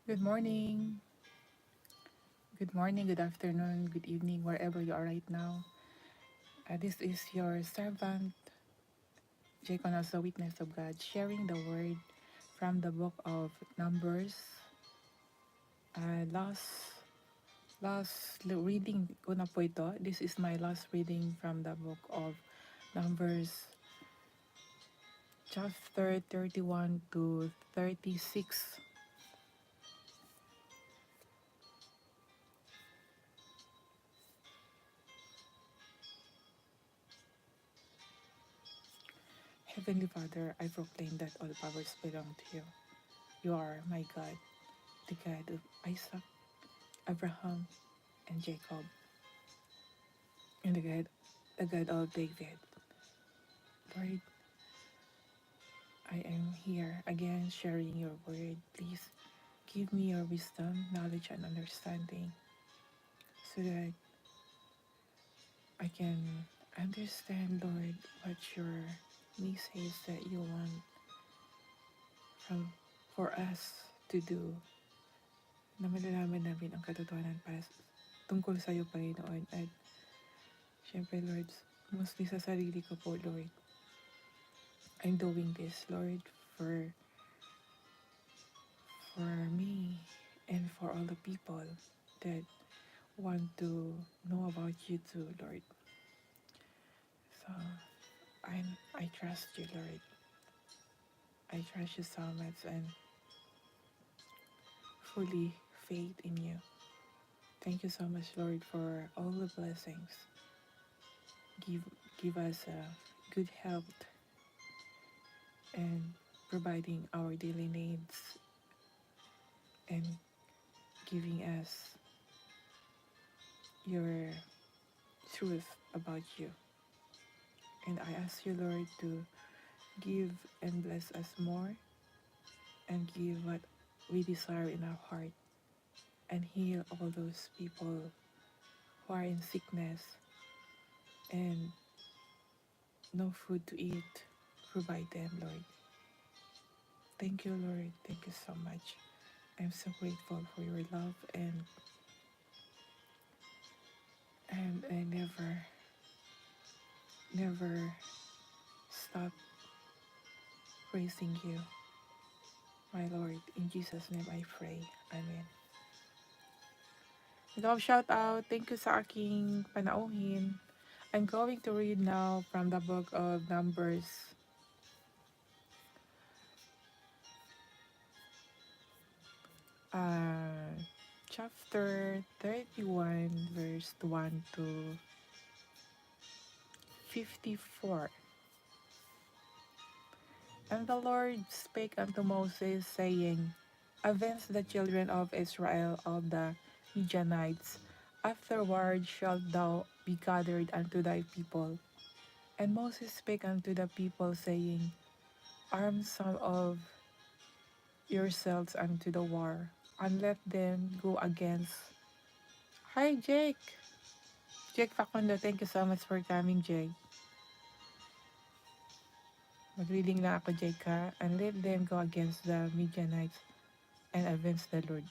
Good morning. Good morning, good afternoon, good evening, wherever you are right now. This is your servant, Jacon, also witness of God, sharing the word from the book of Numbers. Last reading ko na po ito. This is my last reading from the book of Numbers, chapter 31 to 36. Heavenly Father, I proclaim that all powers belong to you. You are my God, the God of Isaac, Abraham, and Jacob, and the God of David. Lord, I am here again sharing your word. Please give me your wisdom, knowledge, and understanding so that I can understand, Lord, what your message that you want from for us to do, na malalaman namin ang katotohanan para tungkol sa iyo, Panginoon. At syempre, Lord, mostly sa sarili ko po, Lord, I'm doing this, Lord, for me and for all the people that want to know about you too, Lord. So I trust you, Lord. I trust you so much and fully faith in you. Thank you so much, Lord, for all the blessings. Give give us good health and providing our daily needs and giving us your truth about you. And I ask you, Lord, to give and bless us more and give what we desire in our heart and heal all those people who are in sickness and no food to eat. Provide them, Lord. Thank you, Lord. Thank you so much. I'm so grateful for your love and I never stop praising you, my Lord. In Jesus' name I pray. Amen. Love shout out. Thank you sa aking panauhin. I'm going to read now from the book of Numbers, uh, chapter 31, verse 1 to 54. And the Lord spake unto Moses, saying, Avenge the children of Israel of the Midianites. Afterward shalt thou be gathered unto thy people. And Moses spake unto the people, saying, Arm some of yourselves unto the war, and let them go against. Hi, Jake. Jake Facundo, thank you so much for coming, Jake. Mag-reading lang ako, Jake, ha? And let them go against the Midianites and avenge the Lord.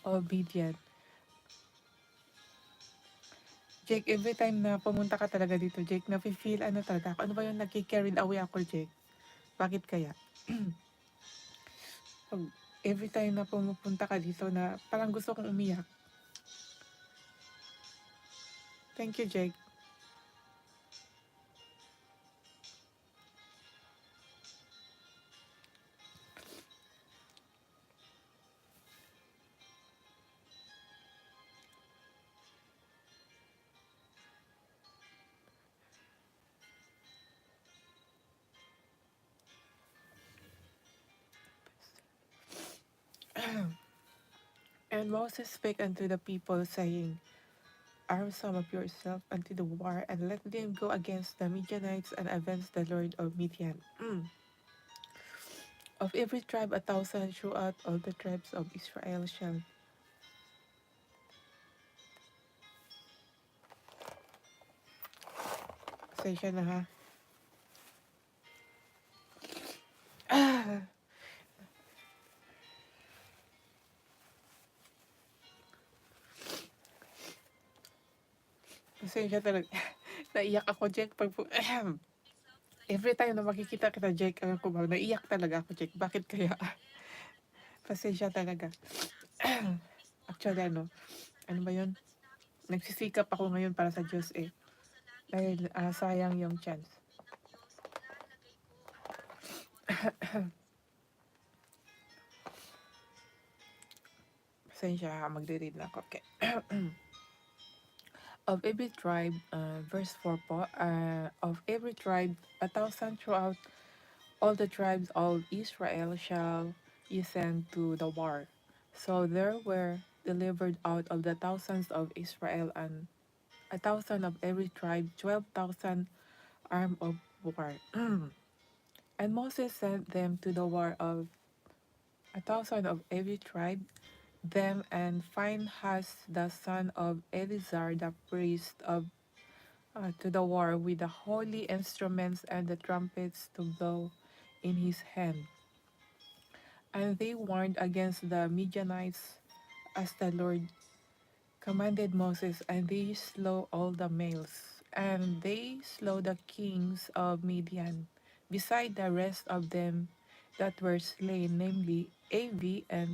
Obedient. Jake, every time na pumunta ka talaga dito, Jake, nafe-feel ano talaga ako. Ano ba yung nagki-carried away ako, Jake? Bakit kaya? Pag every time na pumupunta ka dito na parang gusto kong umiyak. Thank you, Jake. And Moses spake unto the people, saying, Arm some of yourself unto the war, and let them go against the Midianites and avenge the Lord of Midian. Of every tribe 1,000 throughout all the tribes of Israel shall Pasensya na ha. Ah, pasensya talaga. Naiyak ako, Jake, pag every time na makikita kita, Jake, ako ba, naiyak talaga ako, Jake. Bakit kaya? Pasensya talaga. Actually, ano ba yun? Nagsisikap ako ngayon para sa Diyos eh. Dahil sayang yung chance. Pasensya, magre-read na ako. Okay. Of every tribe, verse 4 po, of every tribe, 1,000 throughout all the tribes of Israel shall ye send to the war. So there were delivered out of the thousands of Israel and 1,000 of every tribe, 12,000 armed of war. And Moses sent them to the war of 1,000 of every tribe, them and Phinehas the son of Eleazar the priest of to the war with the holy instruments and the trumpets to blow in his hand. And they warned against the Midianites as the Lord commanded Moses, and they slew all the males, and they slew the kings of Midian, beside the rest of them that were slain, namely Avi and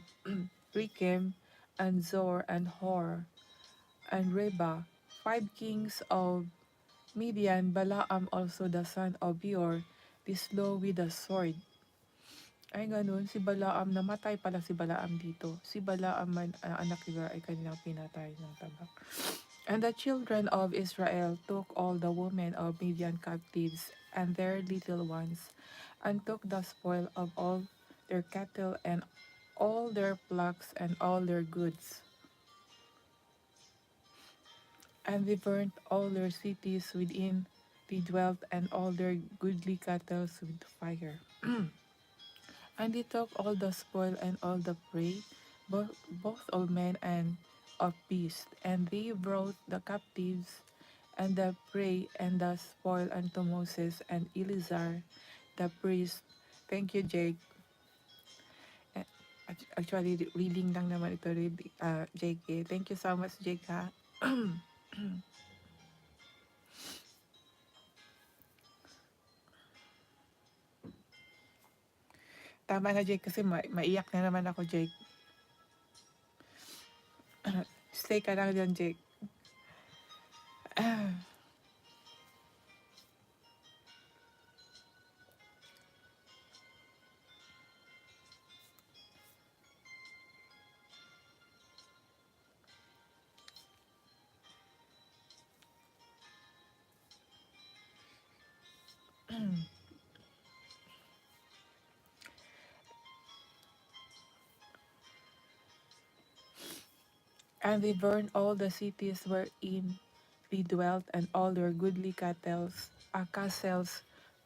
Rechem, and Zor, and Hor, and Reba, 5 kings of Midian. Balaam also the son of Beor, they slew with the sword. Ay gano'n, si Balaam, namatay pala si Balaam dito. Si Balaam man, anak ni Beor ay kanilang pinatay ng tabak. And the children of Israel took all the women of Midian captives and their little ones, and took the spoil of all their cattle and all their flocks and all their goods. And they burnt all their cities within they dwelt, and all their goodly cattle with fire. And they took all the spoil and all the prey, both of men and of beasts. And they brought the captives and the prey and the spoil unto Moses and Eleazar the priest. Thank you, Jake. Eh, Actually, reading lang naman ito, Jake. Thank you so much, Jake, ha? Tama na, Jake, kasi maiyak na naman ako, Jake. Stay ka lang dyan, Jake. And they burned all the cities wherein they dwelt, and all their goodly castles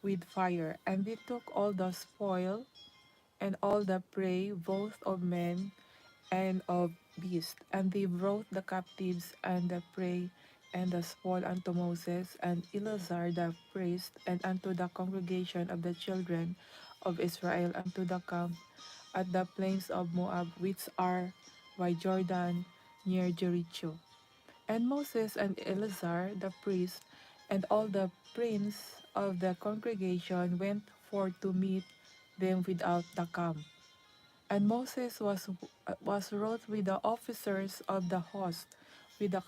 with fire. And they took all the spoil and all the prey, both of men and of beasts. And they brought the captives and the prey and the spoil unto Moses and Eleazar the priest, and unto the congregation of the children of Israel, unto the camp at the plains of Moab, which are by Jordan near Jericho. And Moses and Eleazar the priest and all the prince of the congregation went forth to meet them without the camp. And Moses was wroth with the officers of the host, with the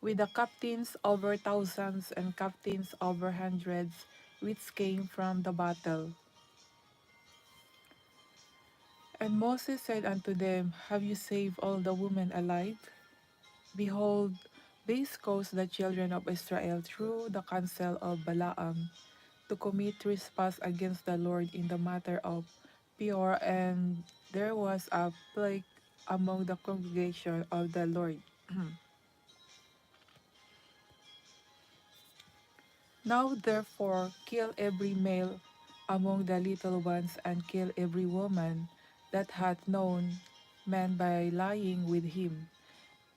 with the captains over thousands and captains over hundreds, which came from the battle. And Moses said unto them, Have you saved all the women alive? Behold, this caused the children of Israel through the counsel of Balaam to commit trespass against the Lord in the matter of Peor, and there was a plague among the congregation of the Lord. Now therefore kill every male among the little ones, and kill every woman that hath known man by lying with him,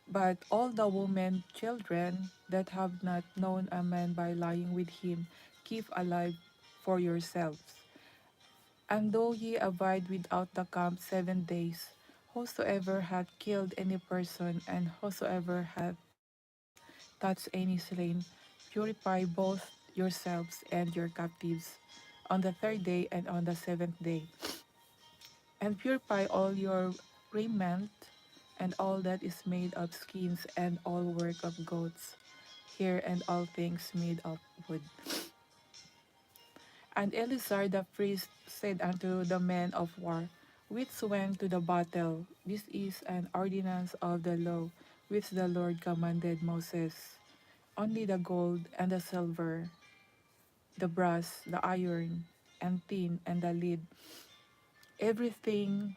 But all the women children that have not known a man by lying with him, keep alive for yourselves. And though ye abide without the camp 7 days, whosoever hath killed any person, and whosoever hath touched any slain, purify both yourselves and your captives on the third day and on the seventh day, and purify all your raiment, and all that is made of skins, and all work of goats, hair, and all things made of wood. And Eleazar the priest said unto the men of war, which went to the battle, this is an ordinance of the law which the Lord commanded Moses. Only the gold and the silver, the brass, the iron, and tin, and the lead, everything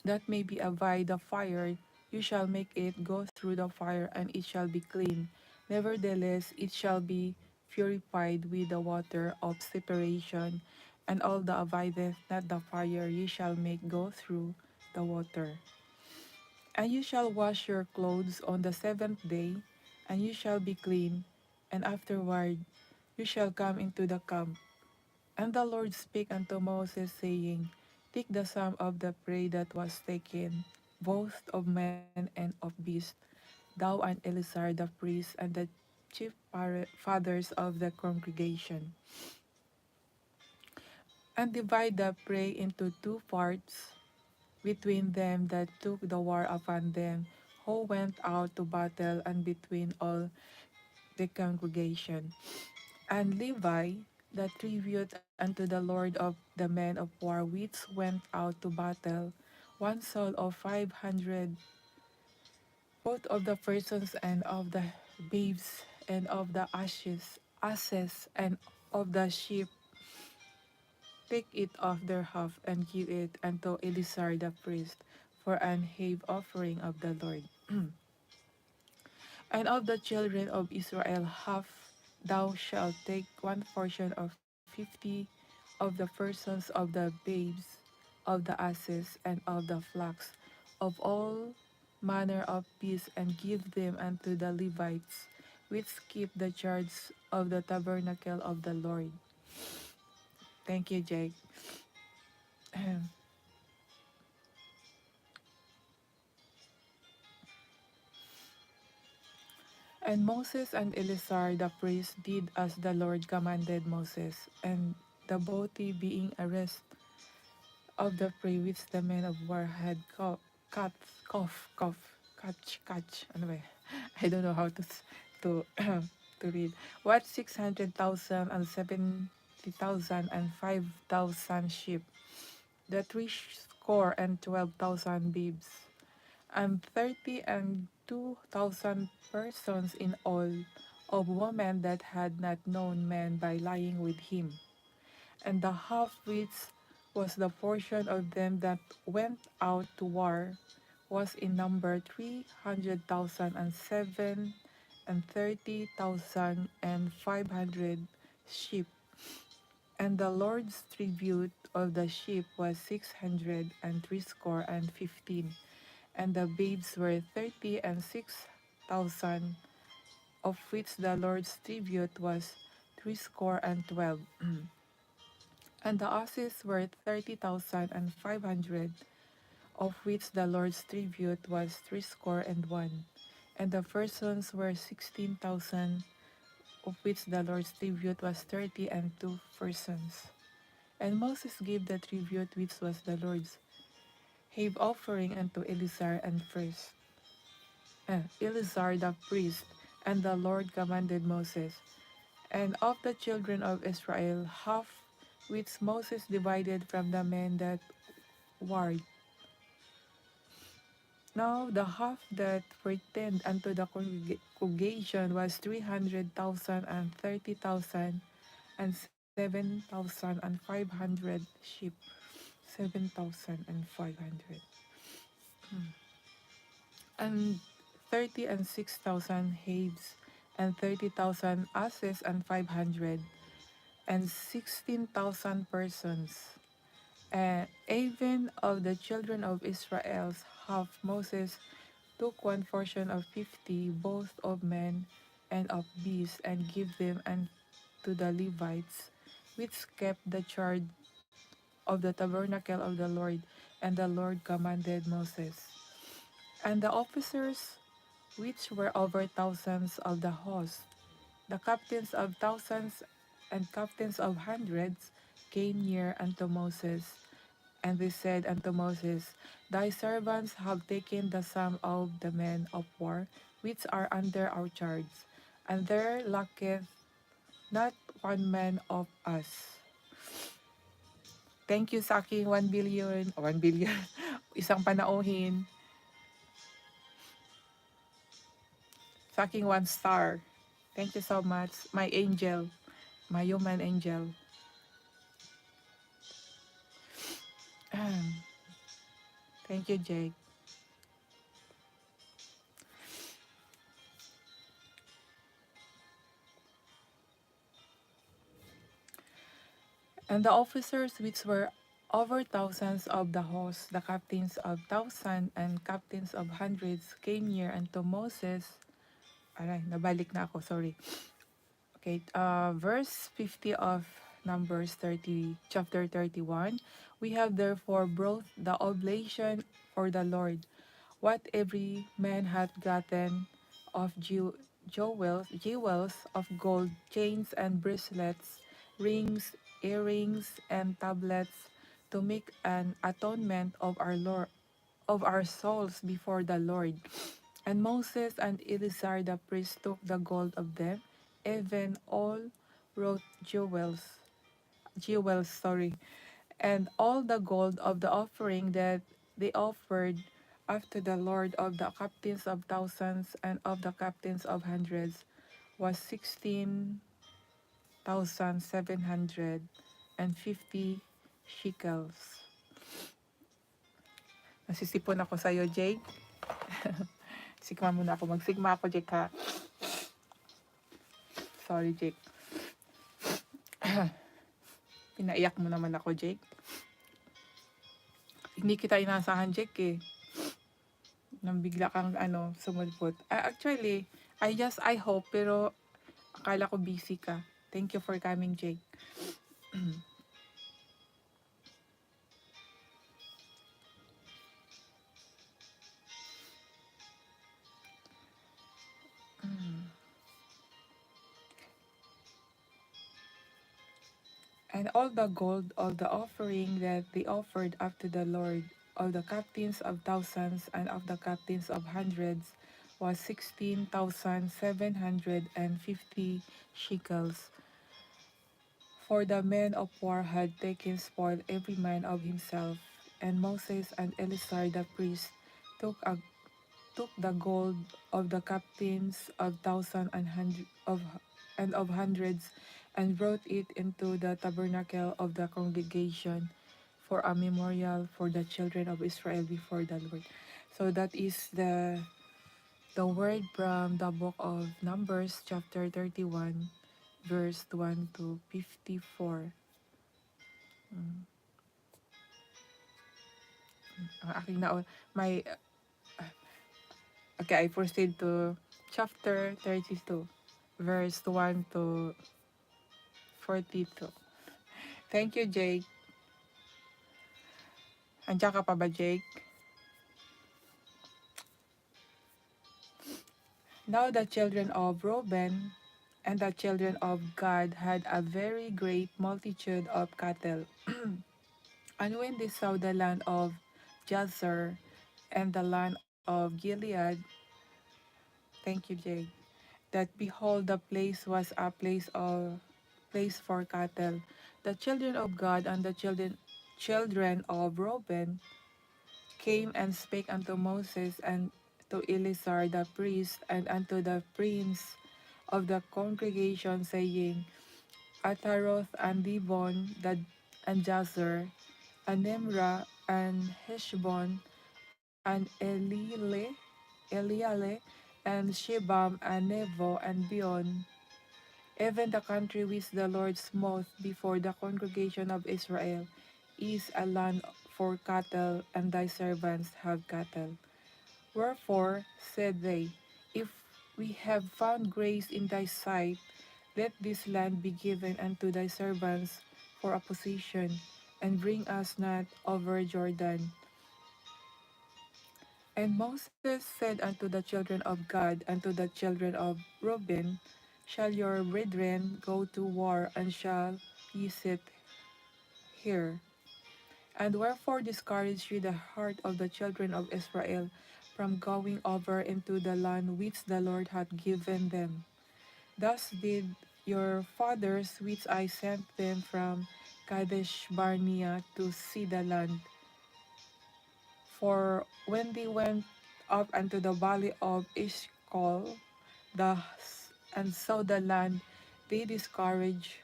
that may be by the fire, you shall make it go through the fire, and it shall be clean. Nevertheless, it shall be purified with the water of separation, and all that abideth not the fire ye shall make go through the water. And you shall wash your clothes on the seventh day, and you shall be clean, and afterward you shall come into the camp. And the Lord spake unto Moses, saying, take the sum of the prey that was taken, both of men and of beasts, thou and Eleazar the priest, and the chief fathers of the congregation, and divide the prey into two parts between them that took the war upon them, who went out to battle, and between all the congregation. And Levi, the tribute unto the Lord of the men of war which went out to battle, one soul of 500, both of the persons and of the babes, and of the asses, and of the sheep, take it off their half, and give it unto Eleazar the priest for an have offering of the Lord. And of the children of Israel half, thou shalt take one portion of 50 of the persons of the babes, of the asses, and of the flocks, of all manner of beasts, and give them unto the Levites, which keep the charge of the tabernacle of the Lord. Thank you, Jake. And Moses and Eleazar the priest did as the Lord commanded Moses, and the booty being a rest of the prey which the men of war had cut, catch, ano ba? I don't know how to to read. What 600,000 and 70,000 and 5,000 sheep, the 3 score and 12,000 babes, and 30 and 2,000 persons in all, of women that had not known men by lying with him. And the half which was the portion of them that went out to war was in number 300,000 and 730,500 sheep. And the Lord's tribute of the sheep was 600 and 3 score and 15, and the babes were 30 and 6,000, of which the Lord's tribute was 3 score and 12. And the asses were 30,500, of which the Lord's tribute was 3 score and 1. And the persons were 16,000, of which the Lord's tribute was 30 and 2 persons. And Moses gave the tribute which was the Lord's have offering unto Eleazar the priest, and the Lord commanded Moses. And of the children of Israel half, which Moses divided from the men that warred. Now the half that pertained unto the congregation was 300,000 and 30,000 and 7,500 sheep. 7,500. And 30 and 6,000 haves, and 30,000 asses, and 500, and 16,000 persons. And even of the children of Israel's half Moses took one portion of 50, both of men and of beasts, and gave them unto the Levites, which kept the charge of the tabernacle of the Lord. And the Lord commanded Moses. And the officers which were over thousands of the host, the captains of thousands and captains of hundreds, came near unto Moses. And they said unto Moses, Thy servants have taken the sum of the men of war, which are under our charge, and there lacketh not one man of us. Thank you sa aking 1 billion, 1 billion, isang panauhin, sa aking 1 star. Thank you so much, my angel, my human angel. Thank you, Jake. And the officers which were over thousands of the host, the captains of thousand and captains of hundreds, came near unto Moses. Aray, nabalik na ako, sorry. Okay, verse 50 of Numbers 30, chapter 31. We have therefore brought the oblation for the Lord, what every man hath gotten of jewels of gold, chains and bracelets, rings, earrings, and tablets, to make an atonement of our Lord, of our souls before the Lord. And Moses and Eleazar the priest took the gold of them, even all wrought jewels, and all the gold of the offering that they offered after the Lord of the captains of thousands and of the captains of hundreds was 16,750 shekels. Nasisipon ako sa iyo, Jake. Sigma muna ako. Magsigma ako, Jake, ha? Sorry, Jake. Pinaiyak mo naman ako, Jake. Hindi kita inasahan, Jake, eh. Nang bigla kang, sumulpot. Actually, I hope, pero akala ko busy ka. Thank you for coming, Jake. And all the gold of the offering that they offered after the Lord of the captains of thousands and of the captains of hundreds was 16,750 shekels. For the men of war had taken spoil every man of himself, and Moses and Eleazar the priest took the gold of the captains of thousands and of hundreds, and brought it into the tabernacle of the congregation for a memorial for the children of Israel before the Lord. So that is the word from the book of Numbers, chapter 31, verse 1 to 54. Ang aking my okay, I proceed to chapter 32, verse 1 to 42. Thank you, Jake. Andiyan ka pa ba, Jake? Now the children of Reuben and the children of Gad had a very great multitude of cattle. And when they saw the land of Jazer and the land of Gilead, thank you, Jake, that behold, the place was a place for cattle. The children of Gad and the children of Reuben came and spake unto Moses and to Eleazar the priest and unto the prince of the congregation, saying, Ataroth and Dibon and Jazer, and Nimrah and Heshbon and Eliale and Shebam and Nebo and Beon, even the country which the Lord smote before the congregation of Israel, is a land for cattle, and thy servants have cattle. Wherefore, said they, if we have found grace in thy sight, let this land be given unto thy servants for a possession, and bring us not over Jordan. And Moses said unto the children of Gad, unto the children of Reuben, shall your brethren go to war, and shall ye sit here? And wherefore discourage ye the heart of the children of Israel from going over into the land which the Lord hath given them? Thus did your fathers, which I sent them from Kadesh Barnea to see the land. For when they went up unto the valley of Eshcol, the, and saw the land, they discouraged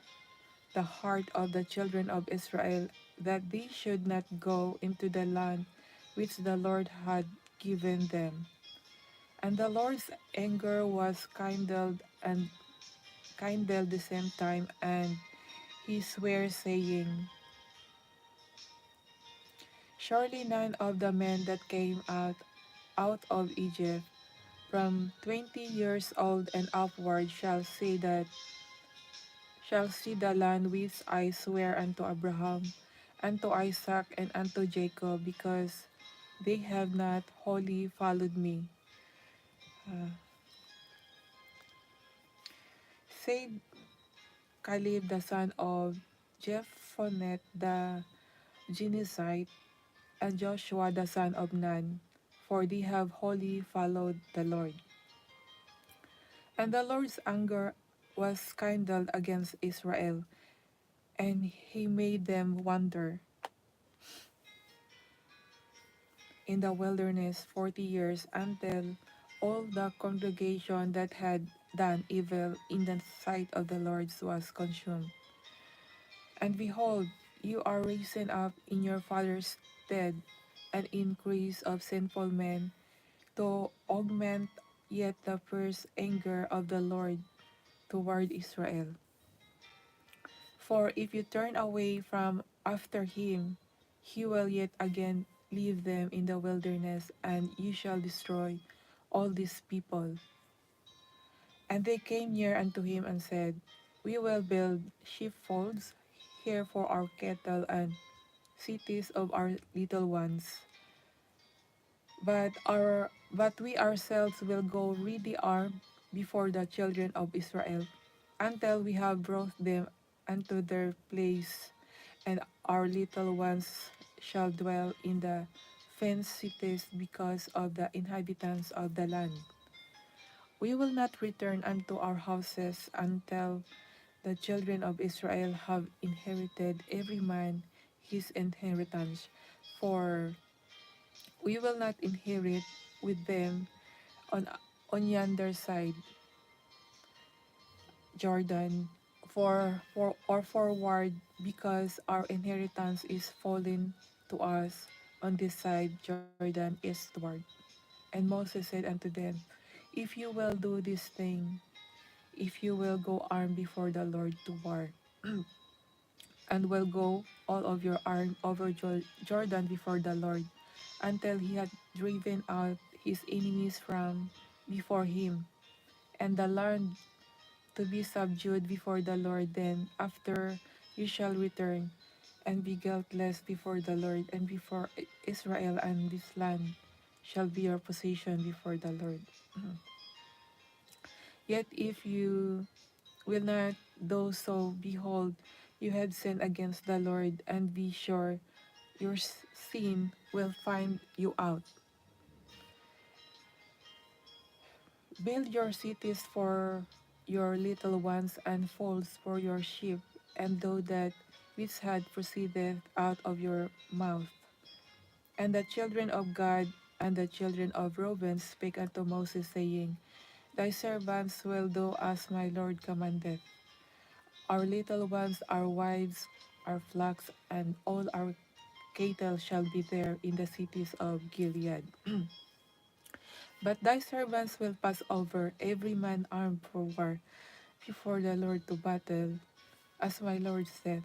the heart of the children of Israel, that they should not go into the land which the Lord had given them. And the Lord's anger was kindled the same time, and he sware, saying, surely none of the men that came out of Egypt from 20 years old and upward shall see the land which I swear unto Abraham, unto Isaac, and unto Jacob, because they have not wholly followed me. Uh, Said Caleb the son of Jephonet the Genezite, and Joshua the son of Nun, for they have wholly followed the Lord. And the Lord's anger was kindled against Israel, and he made them wander in the wilderness 40 years, until all the congregation that had done evil in the sight of the Lord was consumed. And behold, you are risen up in your father's stead an increase of sinful men, to augment yet the fierce anger of the Lord toward Israel. For if you turn away from after him, he will yet again leave them in the wilderness, and you shall destroy all these people. And they came near unto him and said, we will build sheepfolds here for our cattle, and cities of our little ones. But we ourselves will go ready armed before the children of Israel, until we have brought them unto their place, and our little ones shall dwell in the fenced cities because of the inhabitants of the land. We will not return unto our houses until the children of Israel have inherited every man his inheritance, for we will not inherit with them on yonder side Jordan, or forward, because our inheritance is fallen to us on this side Jordan eastward. And Moses said unto them, if you will do this thing, if you will go armed before the Lord to war, and will go all of your arm over Jordan before the Lord, until he had driven out his enemies from before him, and the land to be subdued before the Lord, then after you shall return and be guiltless before the Lord and before Israel, and this land shall be your possession before the Lord. Yet if you will not do so, behold, you have sinned against the Lord, and be sure your sin will find you out. Build your cities for your little ones, and folds for your sheep, and do that which had proceeded out of your mouth. And the children of Gad and the children of Reuben spake unto Moses, saying, thy servants will do as my Lord commanded. Our little ones, our wives, our flocks, and all our cattle shall be there in the cities of Gilead. But thy servants will pass over, every man armed for war, before the Lord to battle, as my Lord said.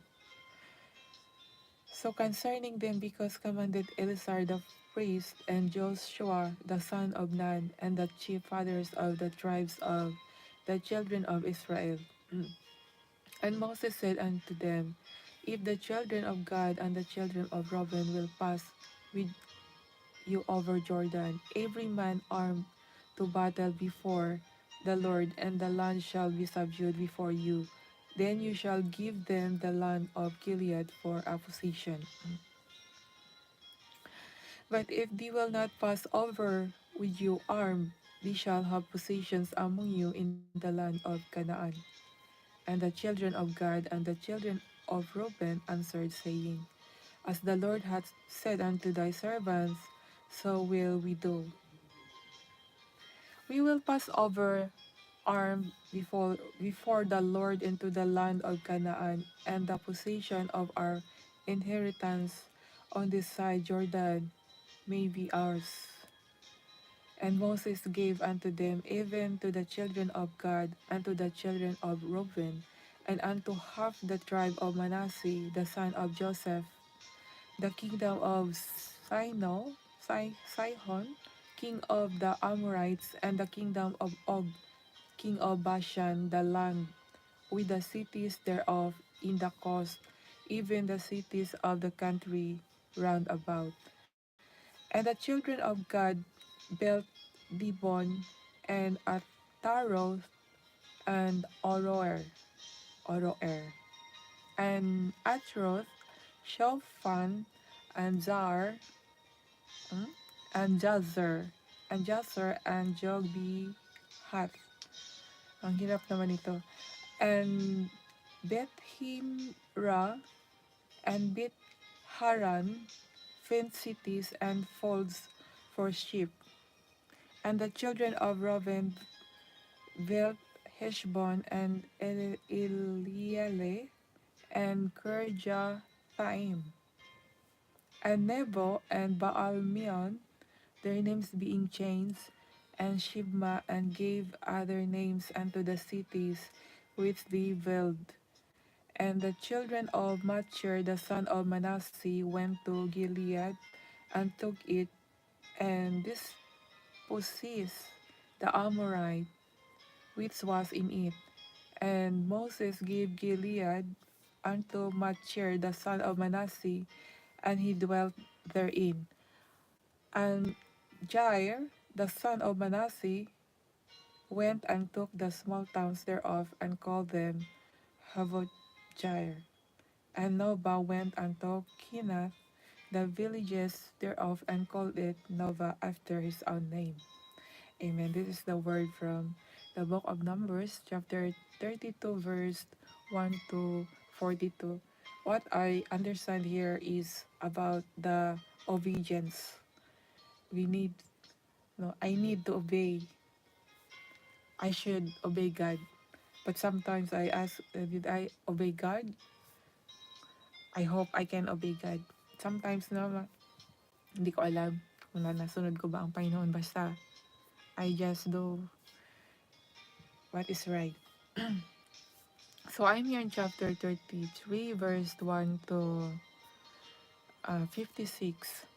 So concerning them, because commanded Eleazar the priest and Joshua the son of Nun and the chief fathers of the tribes of the children of Israel. And Moses said unto them, if the children of Gad and the children of Reuben will pass with you over Jordan, every man armed to battle before the Lord, and the land shall be subdued before you. Then you shall give them the land of Gilead for a possession. But if they will not pass over with you armed, they shall have possessions among you in the land of Canaan. And the children of Gad and the children of Reuben answered, saying, as the Lord hath said unto thy servants, so will we do. We will pass over armed before the Lord into the land of Canaan, and the possession of our inheritance on this side Jordan may be ours. And Moses gave unto them, even to the children of Gad, and to the children of Reuben, and unto half the tribe of Manasseh, the son of Joseph, the kingdom of Sihon, king of the Amorites, and the kingdom of Og, king of Bashan, the land with the cities thereof in the coast, even the cities of the country round about. And the children of Gad built Dibon and Ataroth and Oroer, and Atroth, Shofan, and Zar, mm, and and Jogbi Hath. Ang hirap naman ito. And Bethimra and Beth Haran, fenced cities and folds for sheep. And the children of Reuben built Heshbon and Eliele and Kirjathaim, and Nebo and Baal-meon, their names being chains, and Shibma, and gave other names unto the cities which they built. And the children of Machir the son of Manasseh went to Gilead and took it, and dispossessed the Amorite which was in it. And Moses gave Gilead unto Machir the son of Manasseh, and he dwelt therein. And Jair the son of Manasseh went and took the small towns thereof, and called them Havoth Jair. And Nobah went and took Kenath, the villages thereof, and called it Nova after his own name. Amen. This is the word from the book of Numbers, chapter 32, verse 1 to 42. What I understand here is about the obedience. We need, no, I need to obey. I should obey God. But sometimes I ask, did I obey God? I hope I can obey God. Sometimes no, hindi ko alam kung nasunod ko ba ang Panginoon. Basta, I just do what is right. So I'm here in chapter 33, verse 1 to 56.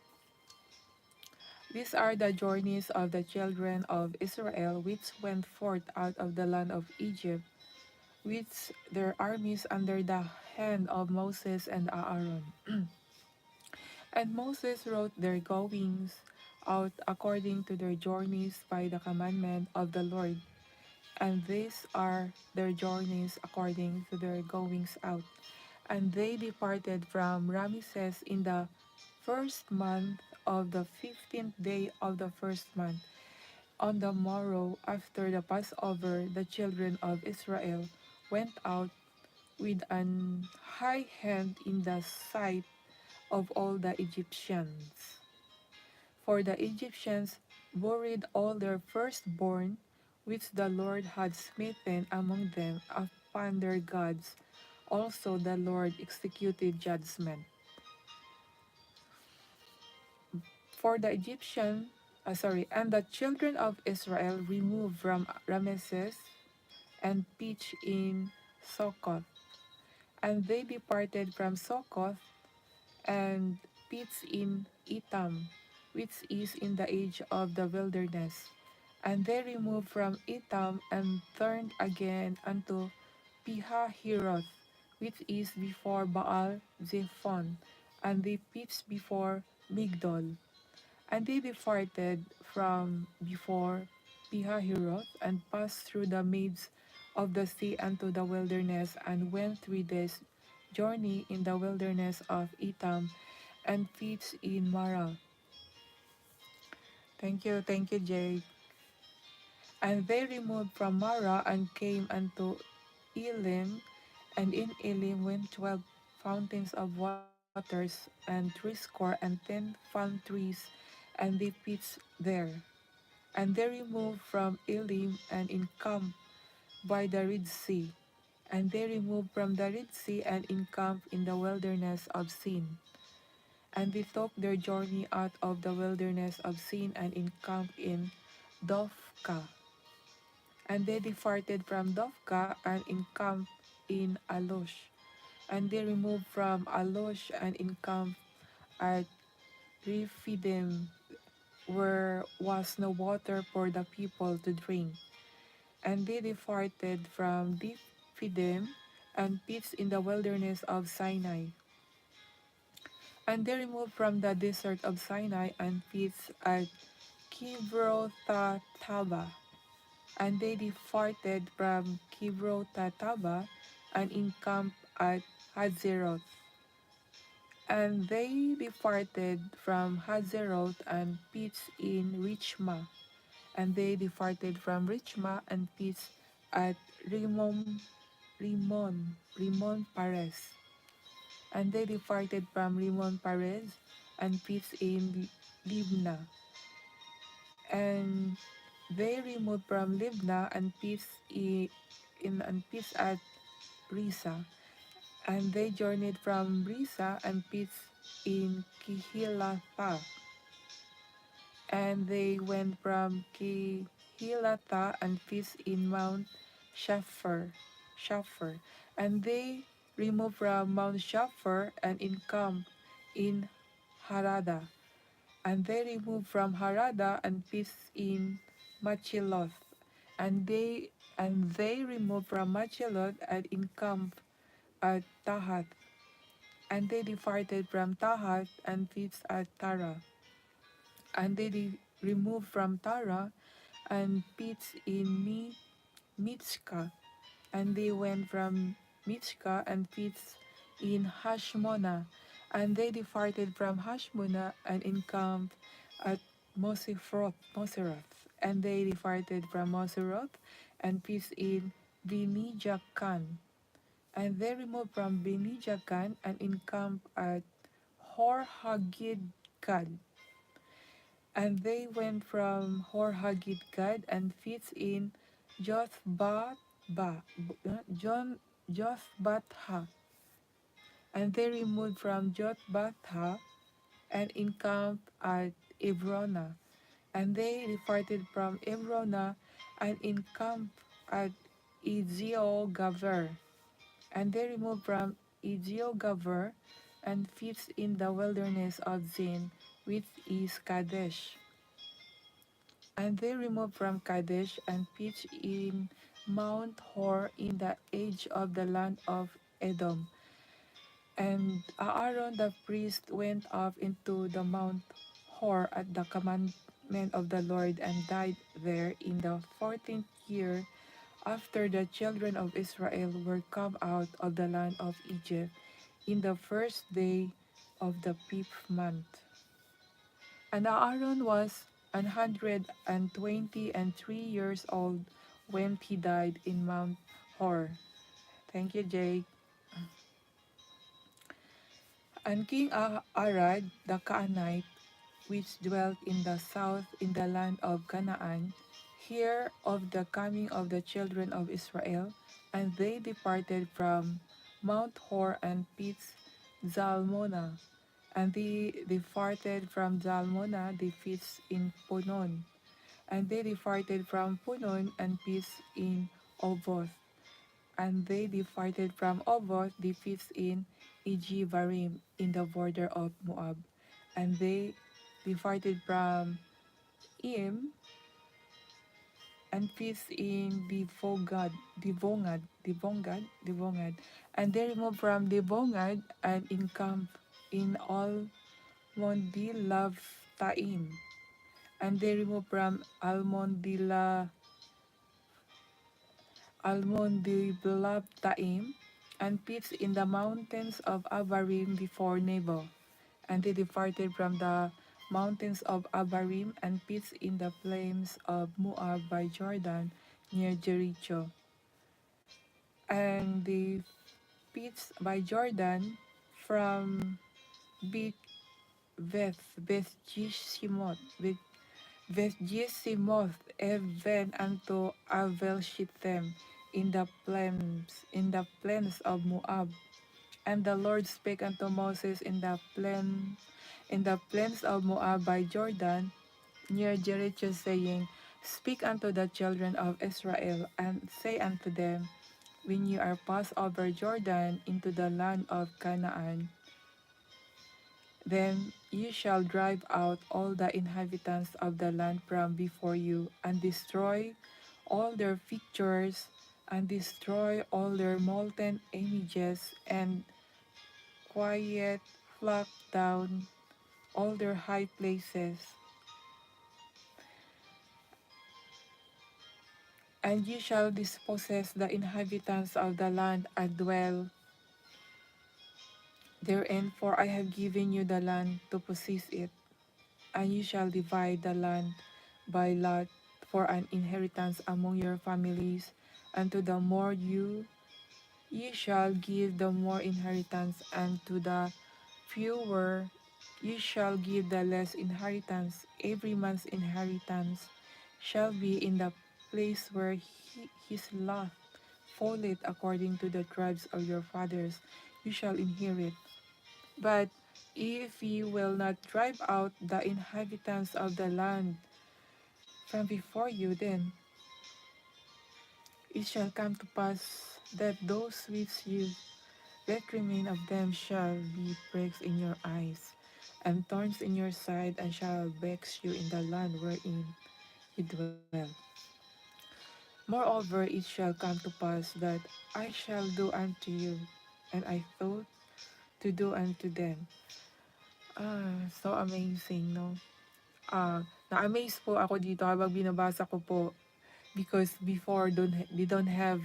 These are the journeys of the children of Israel which went forth out of the land of Egypt, with their armies under the hand of Moses and Aaron. And Moses wrote their goings out according to their journeys by the commandment of the Lord. And these are their journeys according to their goings out. And they departed from Ramesses in the first month of the 15th day of the first month. On the morrow after the Passover, the children of Israel went out with an high hand in the sight of all the Egyptians. For the Egyptians buried all their firstborn, which the Lord had smitten among them upon their gods. Also the Lord executed judgment. For the and the children of Israel removed from Ramesses and pitched in Succoth. And they departed from Succoth and pits in Etam, which is in the age of the wilderness. And they removed from Etam and turned again unto Pihahiroth, which is before Baal Zephon, and they pitched before Migdol. And they departed from before Pihahiroth and passed through the midst of the sea unto the wilderness, and went 3 days' journey in the wilderness of Etam, and pitched in Mara. Thank you, Jay. And they removed from Mara and came unto Elim, and in Elim went 12 fountains of waters, and threescore and 10 palm trees, and they pitched there. And they removed from Elim and encamped by the Red Sea. And they removed from the Red Sea and encamped in the wilderness of Sin. And they took their journey out of the wilderness of Sin and encamped in Dophka. And they departed from Dophka and encamped in Alosh. And they removed from Alosh and encamped at Rephidim, where was no water for the people to drink. And they departed from Rephidim and pitched in the wilderness of Sinai. And they removed from the desert of Sinai and pitched at Kibrothataba. And they departed from Kibrothataba and encamped at Hazeroth. And they departed from Hazeroth and pitched in Richma. And they departed from Richma and pitched at Rimon Pares. And they departed from Rimon Pares and pitched in Libna. And they removed from Libna and pitched at Risa. And they journeyed from Risa and pitched in Kihilatha. And they went from Kehilata and pitched in Mount Shapher. And they removed from Mount Shapher and encamped in Harada. And they removed from Harada and pitched in Machiloth. And they removed from Machiloth and encamped at Tahath. And they departed from Tahath and pitched at Tara. And they removed from Tara and pitched in Mitzka. And they went from Mitzka and pitched in Hashmona. And they departed from Hashmona and encamped at Moseroth. And they departed from Moseroth and pitched in Benijakan. And they removed from Benijakan and encamped at Hor-Haggidgad. And they went from Hor-Haggidgad and pitched in Jothbatha. And they removed from Jothbatha and encamped at Ebrona. And they departed from Ebrona and encamped at Eziogaver. And they removed from Eziogaver and pitched in the wilderness of Zin, which is Kadesh. And they removed from Kadesh and pitched in Mount Hor in the edge of the land of Edom. And Aaron the priest went up into the Mount Hor at the commandment of the Lord and died there in the 14th year after the children of Israel were come out of the land of Egypt in the first day of the 5th month. And Aaron was 123 years old when he died in Mount Hor. Thank you, Jake. And King Arad the Canaanite, which dwelt in the south in the land of Canaan, heard of the coming of the children of Israel, and they departed from Mount Hor and pitched Zalmona. And they departed from Zalmona, they pitched in Punon. And they departed from Punon and pitched in Oboth. And they departed from Oboth, they pitched in Ijivarim in the border of Moab. And they departed from Im and pitched in Divongad. And they removed from Divongad and encamped in Almondilavtaim. And they removed from Almondilavtaim and pitched in the mountains of Abarim before Nebo. And they departed from the mountains of Abarim and pitched in the plains of Moab by Jordan near Jericho. And they pitched by Jordan from Beth Jeshimoth even unto Avel Shittim in the plains of Moab. And the Lord spake unto Moses in the plains of Moab by Jordan near Jericho, saying, Speak unto the children of Israel, and say unto them, When you are passed over Jordan into the land of Canaan, then you shall drive out all the inhabitants of the land from before you, and destroy all their pictures, and destroy all their molten images, and quiet pluck down all their high places. And you shall dispossess the inhabitants of the land and dwell therein, for I have given you the land to possess it. And you shall divide the land by lot for an inheritance among your families, and to the more ye shall give the more inheritance, and to the fewer ye shall give the less inheritance. Every man's inheritance shall be in the place where his lot falleth according to the tribes of your fathers. You shall inherit. But if ye will not drive out the inhabitants of the land from before you, then it shall come to pass that those which you let remain of them shall be pricks in your eyes, and thorns in your side, and shall vex you in the land wherein you dwell. Moreover, it shall come to pass that I shall do unto you, and I thought to do unto them. So amazing, no? Na-amaze po ako dito habang binabasa ko po because before they don't have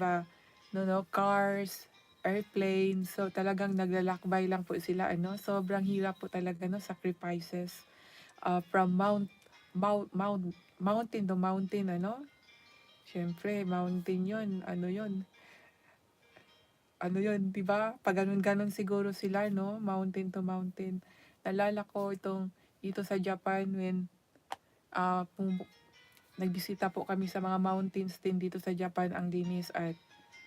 cars, airplanes. So talagang naglalakbay lang po sila, sobrang hirap po talaga, sacrifices from mountain to mountain, Siyempre, mountain yon, ano yon, di ba? Pag ganun-ganun siguro sila, no? Mountain to mountain. Nalala ko itong dito sa Japan when uh, nagbisita po kami sa mga mountains din dito sa Japan ang linis at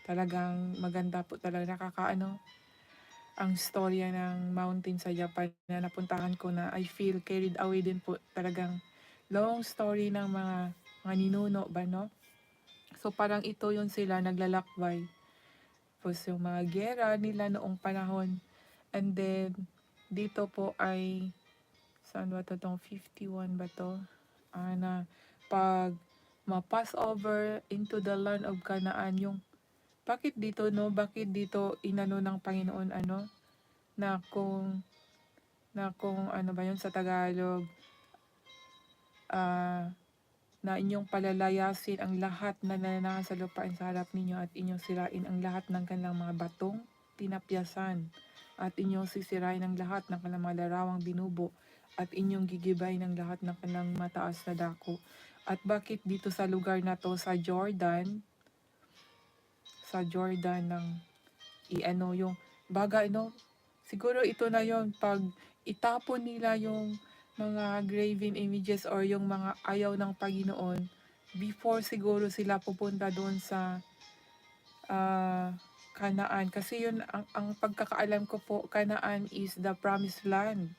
talagang maganda po talaga ang storya ng mountain sa Japan na napuntahan ko na I feel carried away din po talagang long story ng mga ninuno ba, no? So parang ito yun sila naglalakbay. Tapos yung mga gera nila noong panahon. And then dito po ay saan ba to, tong 51 ba to? Na pag ma-pass over into the land of Canaan, yung bakit dito, no? Bakit dito inano ng Panginoon, na kung ano ba yun sa Tagalog, ah, na inyong palalayasin ang lahat na nananahan sa lupain sa harap ninyo at inyong sirain ang lahat ng kanilang mga batong tinapyasan at inyong sisirain ang lahat ng kanilang mga larawang binubo at inyong gigibayin ang lahat ng kanilang mataas na dako. At bakit dito sa lugar na to sa Jordan ng yung baga, siguro ito na yon pag itapon nila yung mga graven images or yung mga ayaw ng Panginoon before siguro sila pupunta doon sa Canaan. Kasi yun, ang pagkakaalam ko po, Canaan is the promised land.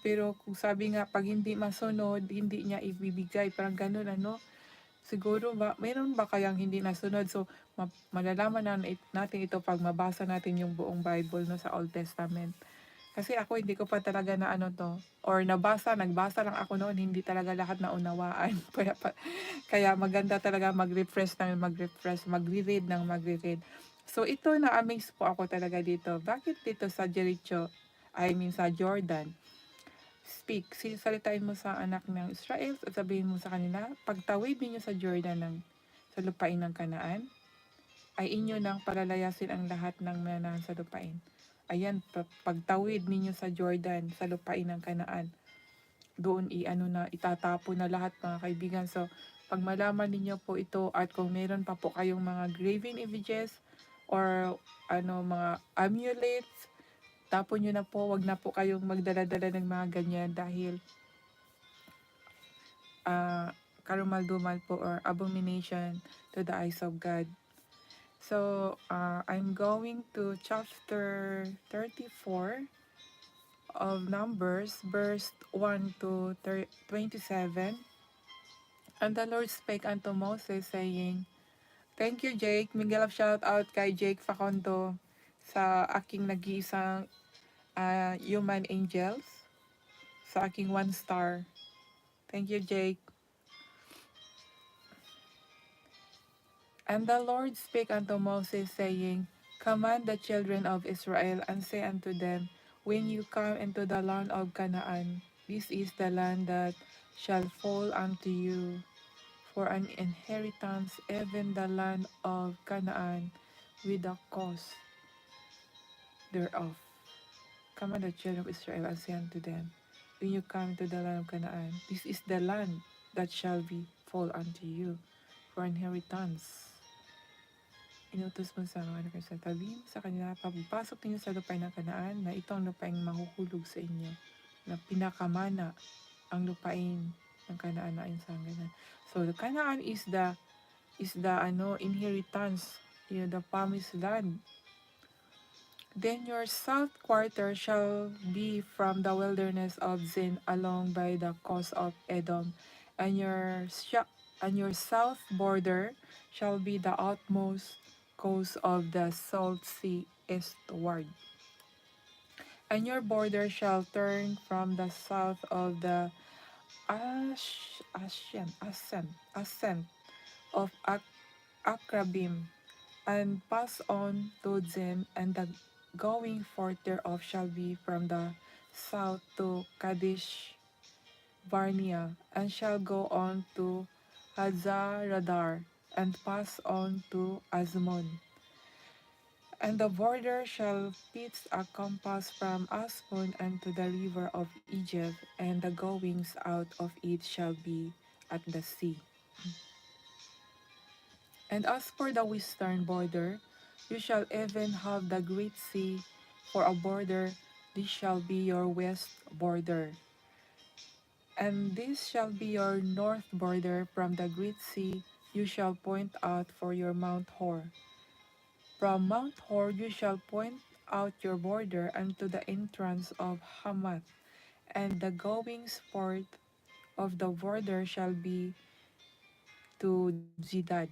Pero kung sabi nga, pag hindi masunod, hindi niya ibibigay. Parang ganun, Siguro ba, mayroon ba kayang hindi nasunod? So, malalaman natin ito pag mabasa natin yung buong Bible no, sa Old Testament. Kasi ako hindi ko pa talaga na ano to, or nagbasa lang ako noon, hindi talaga lahat na unawaan. Kaya maganda talaga mag-refresh, magre-read ng magre-read. So ito na-amaze po ako talaga dito. Bakit dito sa Jericho, I mean sa Jordan, speak, salitain mo sa anak ng Israel at sabihin mo sa kanila, pagtawid ninyo sa Jordan sa lupain ng Kanaan, ay inyo nang palalayasin ang lahat ng mananahan sa lupain. Ayan, pagtawid ninyo sa Jordan, sa lupain ng Kanaan, doon itatapo na lahat mga kaibigan. So, pag malaman ninyo po ito at kung meron pa po kayong mga graven images or mga amulets, tapon nyo na po, wag na po kayong magdala-dala ng mga ganyan dahil uh, karumal-dumal po or abomination to the eyes of God. So, I'm going to chapter 34 of Numbers, verse 1 to 27. And the Lord spake unto Moses, saying, thank you, Jake. Miguel of shout out kay Jake Facondo sa aking nag-iisang human angels, sa aking 1 star. Thank you, Jake. And the Lord spake unto Moses, saying, command the children of Israel, and say unto them, when you come into the land of Canaan, this is the land that shall fall unto you for an inheritance, even the land of Canaan, with the coast thereof. Command the children of Israel, and say unto them, when you come to the land of Canaan, this is the land that shall be fall unto you for inheritance. Inutos mo sa mga anak sa tabi sa kanila, pagpasok ninyo sa lupain ng Kanaan, na ito ang lupain mahuhulog sa inyo, na pinakamana ang lupain ng Kanaan na ayon sa hangganan. So the Canaan is the inheritance, the promised land. Then your south quarter shall be from the wilderness of Zin along by the coast of Edom, and your south border shall be the outmost coast of the Salt Sea eastward. And your border shall turn from the south of the ascent of Akrabim, and pass on to Zin, and the going forth thereof shall be from the south to Kadesh Barnea, and shall go on to Hazaradar, and pass on to Azmon. And the border shall pitch a compass from Asmon unto the river of Egypt, and the goings out of it shall be at the sea. And as for the western border, you shall even have the great sea for a border. This shall be your west border. And this shall be your north border. From the great sea you shall point out for your Mount Hor. From Mount Hor you shall point out your border unto the entrance of Hamath, and the goings forth of the border shall be to Zidad.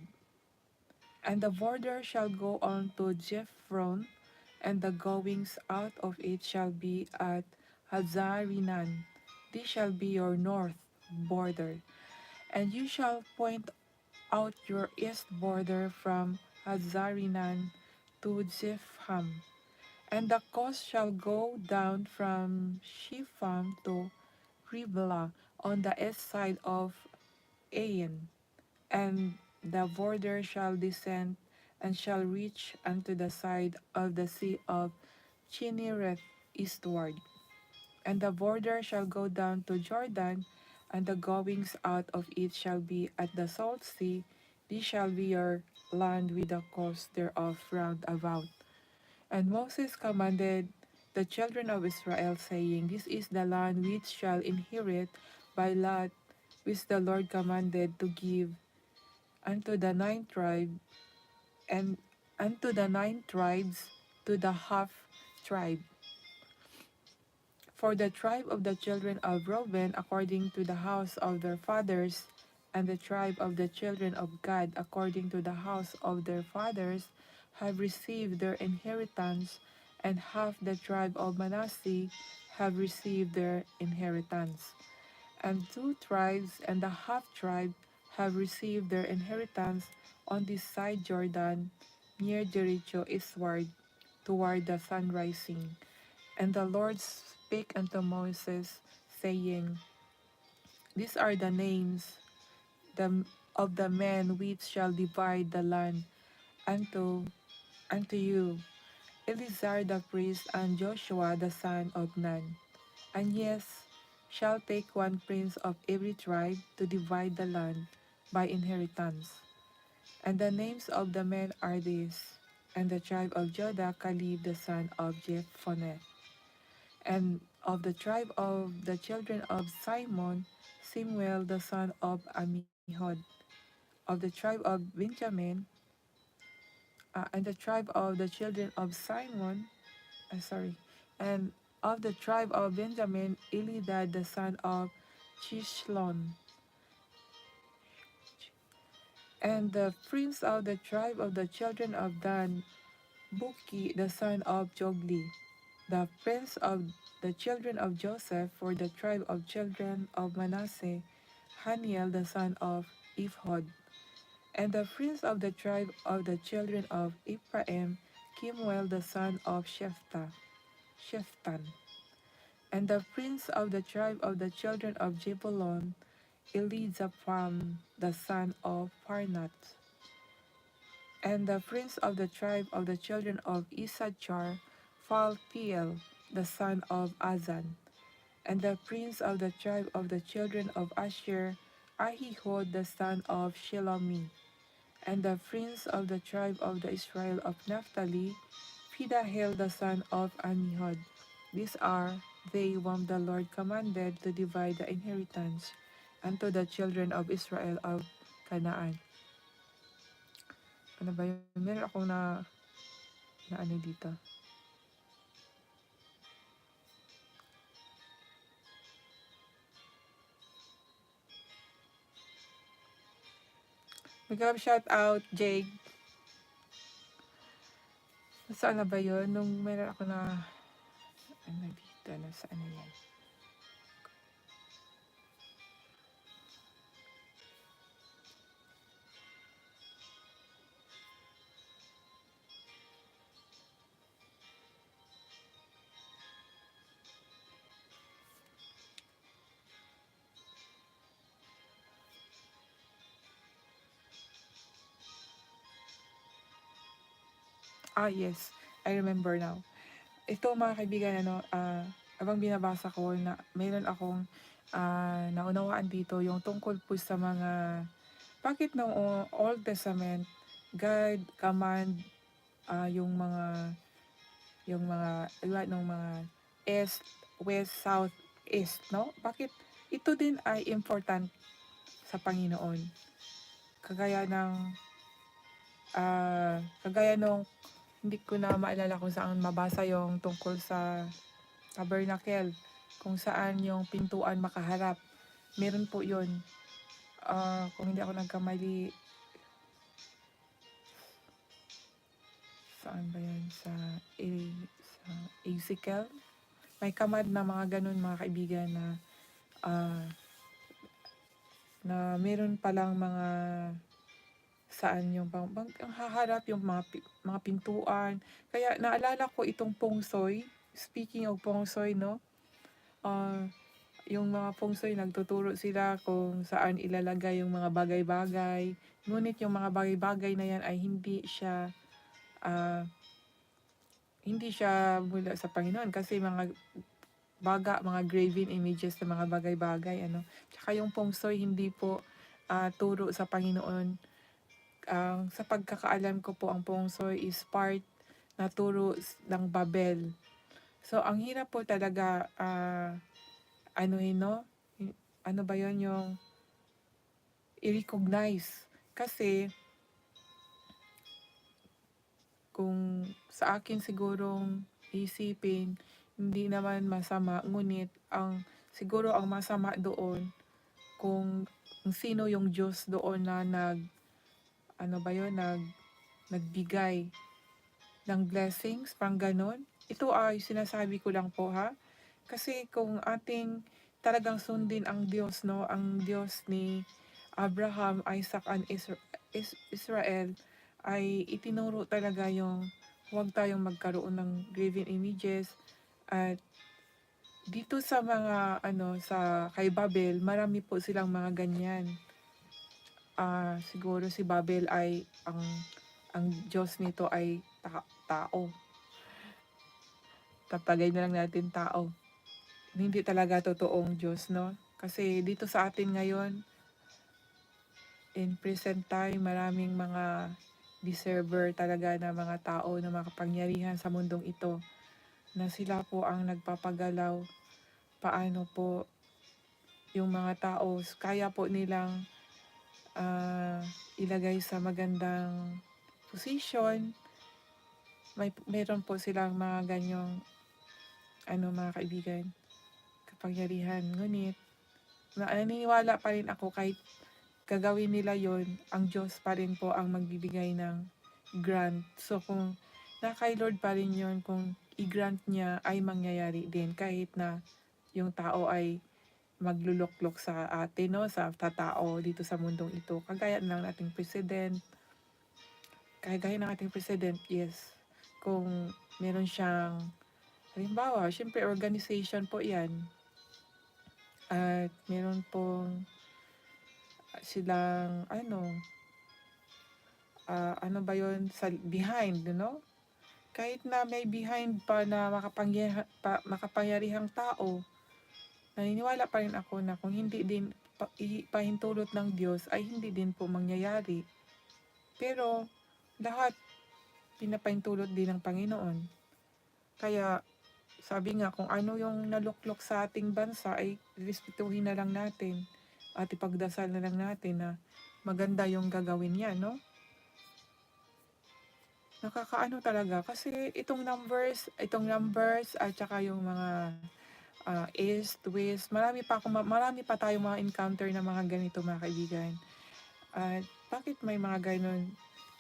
And the border shall go on to Jephron, and the goings out of it shall be at Hazarinan. This shall be your north border. And you shall point out your east border from Hazarinan to Zepham. And the coast shall go down from Shepham to Riblah on the east side of Ain, and the border shall descend and shall reach unto the side of the sea of Chinnereth eastward. And the border shall go down to Jordan, and the goings out of it shall be at the salt sea. This shall be your land with the coast thereof round about. And Moses commanded the children of Israel, saying, this is the land which shall inherit by lot, which the Lord commanded to give unto the 9 tribes, and unto the 9 tribes, to the half tribe. For the tribe of the children of Reuben, according to the house of their fathers, And the tribe of the children of Gad, according to the house of their fathers, have received their inheritance, and half the tribe of Manasseh have received their inheritance. And 2 tribes and the half tribe have received their inheritance on this side Jordan, near Jericho eastward, toward the sun rising. And the Lord spake unto Moses, saying, These are the names the, of the men which shall divide the land unto you, Eleazar the priest, and Joshua the son of Nun. And yes, shall take one prince of every tribe to divide the land by inheritance. And the names of the men are these: and the tribe of Judah, Caleb the son of Jephunneh; and of the tribe of the children of Simon, Samuel the son of Amihud; of the tribe of Benjamin, and the tribe of the children of Simon, sorry, and of the tribe of Benjamin, Elidad the son of Chishlon; and the prince of the tribe of the children of Dan, Buki the son of Jogli; the prince of the children of Joseph for the tribe of children of Manasseh, Haniel the son of Ephod; and the prince of the tribe of the children of Ephraim, Kimuel the son of Shephan; and the prince of the tribe of the children of Jebulun, Elizaphan the son of Parnat; and the prince of the tribe of the children of Issachar, Phaltiel the son of Azan; and the prince of the tribe of the children of Asher, Ahihud the son of Shelomi; and the prince of the tribe of the Israel of Naphtali, Pidahel the son of Amihud. These are they whom the Lord commanded to divide the inheritance unto the children of Israel of Canaan. Ano ba yun? Meron akong na ano dito. Shout out, Jake. Saan na ba yun? Nung meron ako na ano dito, saan na yan? Ah, yes. I remember now. Ito mga kaibigan, habang binabasa ko na mayroon akong naunawaan dito yung tungkol po sa mga bakit noong Old Testament God command yung mga iba ng mga east, west, south, east, no? Bakit ito din ay important sa Panginoon? Kagaya ng kagaya nung hindi ko na maalala kung saan mabasa yung tungkol sa tabernacle, kung saan yung pintuan makaharap. Meron po yun. Kung hindi ako nagkamali, saan ba yan? Sa Ezekiel. May command na mga ganun mga kaibigan ah, na meron palang mga saan yung ang haharap yung mga pintuan. Kaya naalala ko itong Feng Shui. Speaking of Feng Shui, no? Ah, yung mga Feng Shui nagtuturo sila kung saan ilalagay yung mga bagay-bagay. Ngunit yung mga bagay-bagay na yan ay ah, hindi siya mula sa Panginoon kasi mga graven images ng mga bagay-bagay, ano. Tsaka yung Feng Shui hindi po turo sa Panginoon. Sa pagkakaalam ko po, ang Feng Shui is part na turo ng Babel. So, ang hirap po talaga, anuhin, no? Ano ba yon yung i-recognize. Kasi, kung sa akin sigurong isipin, hindi naman masama, ngunit siguro ang masama doon kung sino yung Diyos doon na ano ba yun, nagbigay ng blessings, parang ganon. Ito ay sinasabi ko lang po ha. Kasi kung ating talagang sundin ang Diyos, no, ang Diyos ni Abraham, Isaac, and Israel, ay itinuro talaga yung huwag tayong magkaroon ng graven images. At dito sa mga sa kay Babel, marami po silang mga ganyan. Siguro si Babel ay ang Diyos nito ay tao. Tatagay na lang natin tao. Hindi talaga totoong Diyos, no? Kasi dito sa atin ngayon, in present time, maraming mga deserver talaga na mga tao na makapangyarihan sa mundong ito na sila po ang nagpapagalaw paano po yung mga tao kaya po nilang ilagay sa magandang position. Meron po silang mga ganyong mga kaibigan, kapangyarihan. Ngunit naniniwala pa rin ako kahit gagawin nila yon, ang Diyos pa rin po ang magbibigay ng grant. So kung kay Lord pa rin yon, kung i-grant niya ay mangyayari din kahit na yung tao ay magluluklok sa atin, no, sa tao dito sa mundong ito. Kagaya ng ating president, yes. Kung meron siyang, halimbawa, syempre organization po yan. At meron pong silang ano ba yon sa behind, kahit na may behind pa na makapangyarihang tao, naniniwala pa rin ako na kung hindi din ipahintulot ng Diyos ay hindi din po mangyayari. Pero lahat pinapahintulot din ng Panginoon. Kaya sabi nga, kung ano yung naluklok sa ating bansa ay respetuhin na lang natin at ipagdasal na lang natin na maganda yung gagawin niya, no? Nakakaano talaga kasi itong numbers at saka yung mga east, west, marami pa tayong mga encounter na mga ganito, mga kaibigan. At bakit may mga ganon?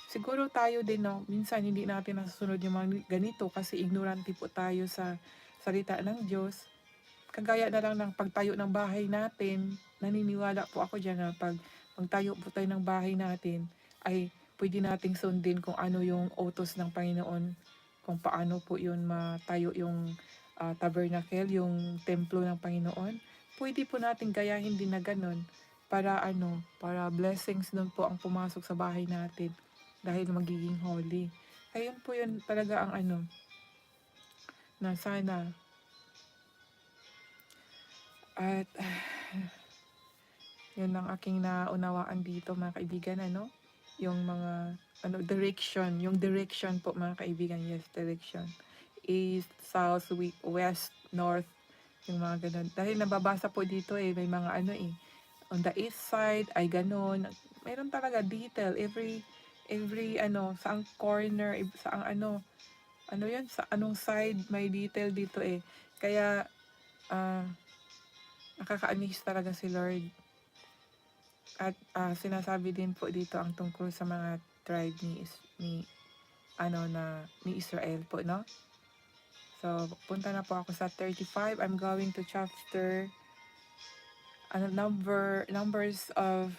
Siguro tayo din, no, minsan hindi natin nasusunod yung mga ganito kasi ignorante po tayo sa salita ng Diyos. Kagaya na lang ng pagtayo ng bahay natin, naniniwala po ako dyan na pag magtayo po tayo ng bahay natin, ay pwede nating sundin kung ano yung utos ng Panginoon, kung paano po yun matayo yung tabernacle, yung templo ng Panginoon. Pwede po natin gayahin din na ganun para para blessings nun po ang pumasok sa bahay natin dahil magiging holy. Ayun po yun talaga ang na sana. At yun ang aking naunawaan dito, mga kaibigan, yung mga direction po, mga kaibigan. Yes, direction. East, south, west, north, yung mga ganun. Dahil nababasa po dito may mga on the east side ay ganun. Meron talaga detail every saang corner, saang yun, sa anong side may detail dito Kaya nakaka-amaze talaga si Lord. At sinasabi din po dito ang tungkol sa mga tribe ni Israel po, no? So, punta na po ako sa 35. I'm going to chapter numbers of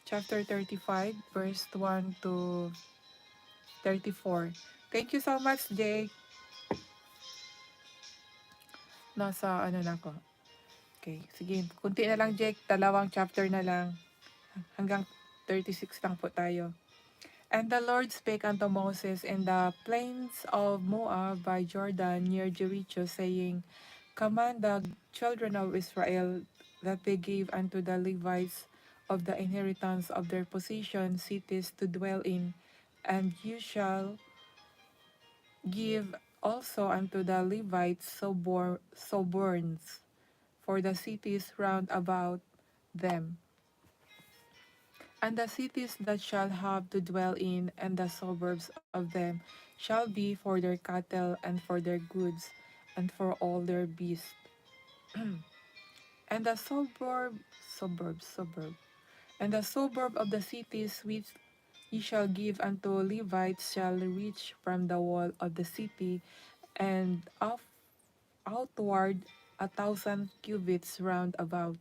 chapter 35, verse 1 to 34. Thank you so much, Jake. Nasa na ako. Okay, sige. Kunti na lang, Jake. Dalawang chapter na lang. Hanggang 36 lang po tayo. And the Lord spake unto Moses in the plains of Moab by Jordan near Jericho, saying, Command the children of Israel that they give unto the Levites of the inheritance of their possession cities to dwell in, and you shall give also unto the Levites soborns for the cities round about them. And the cities that shall have to dwell in, and the suburbs of them, shall be for their cattle and for their goods, and for all their beasts. And the suburb, and the suburb of the cities which ye shall give unto Levites shall reach from the wall of the city, and outward 1,000 cubits round about.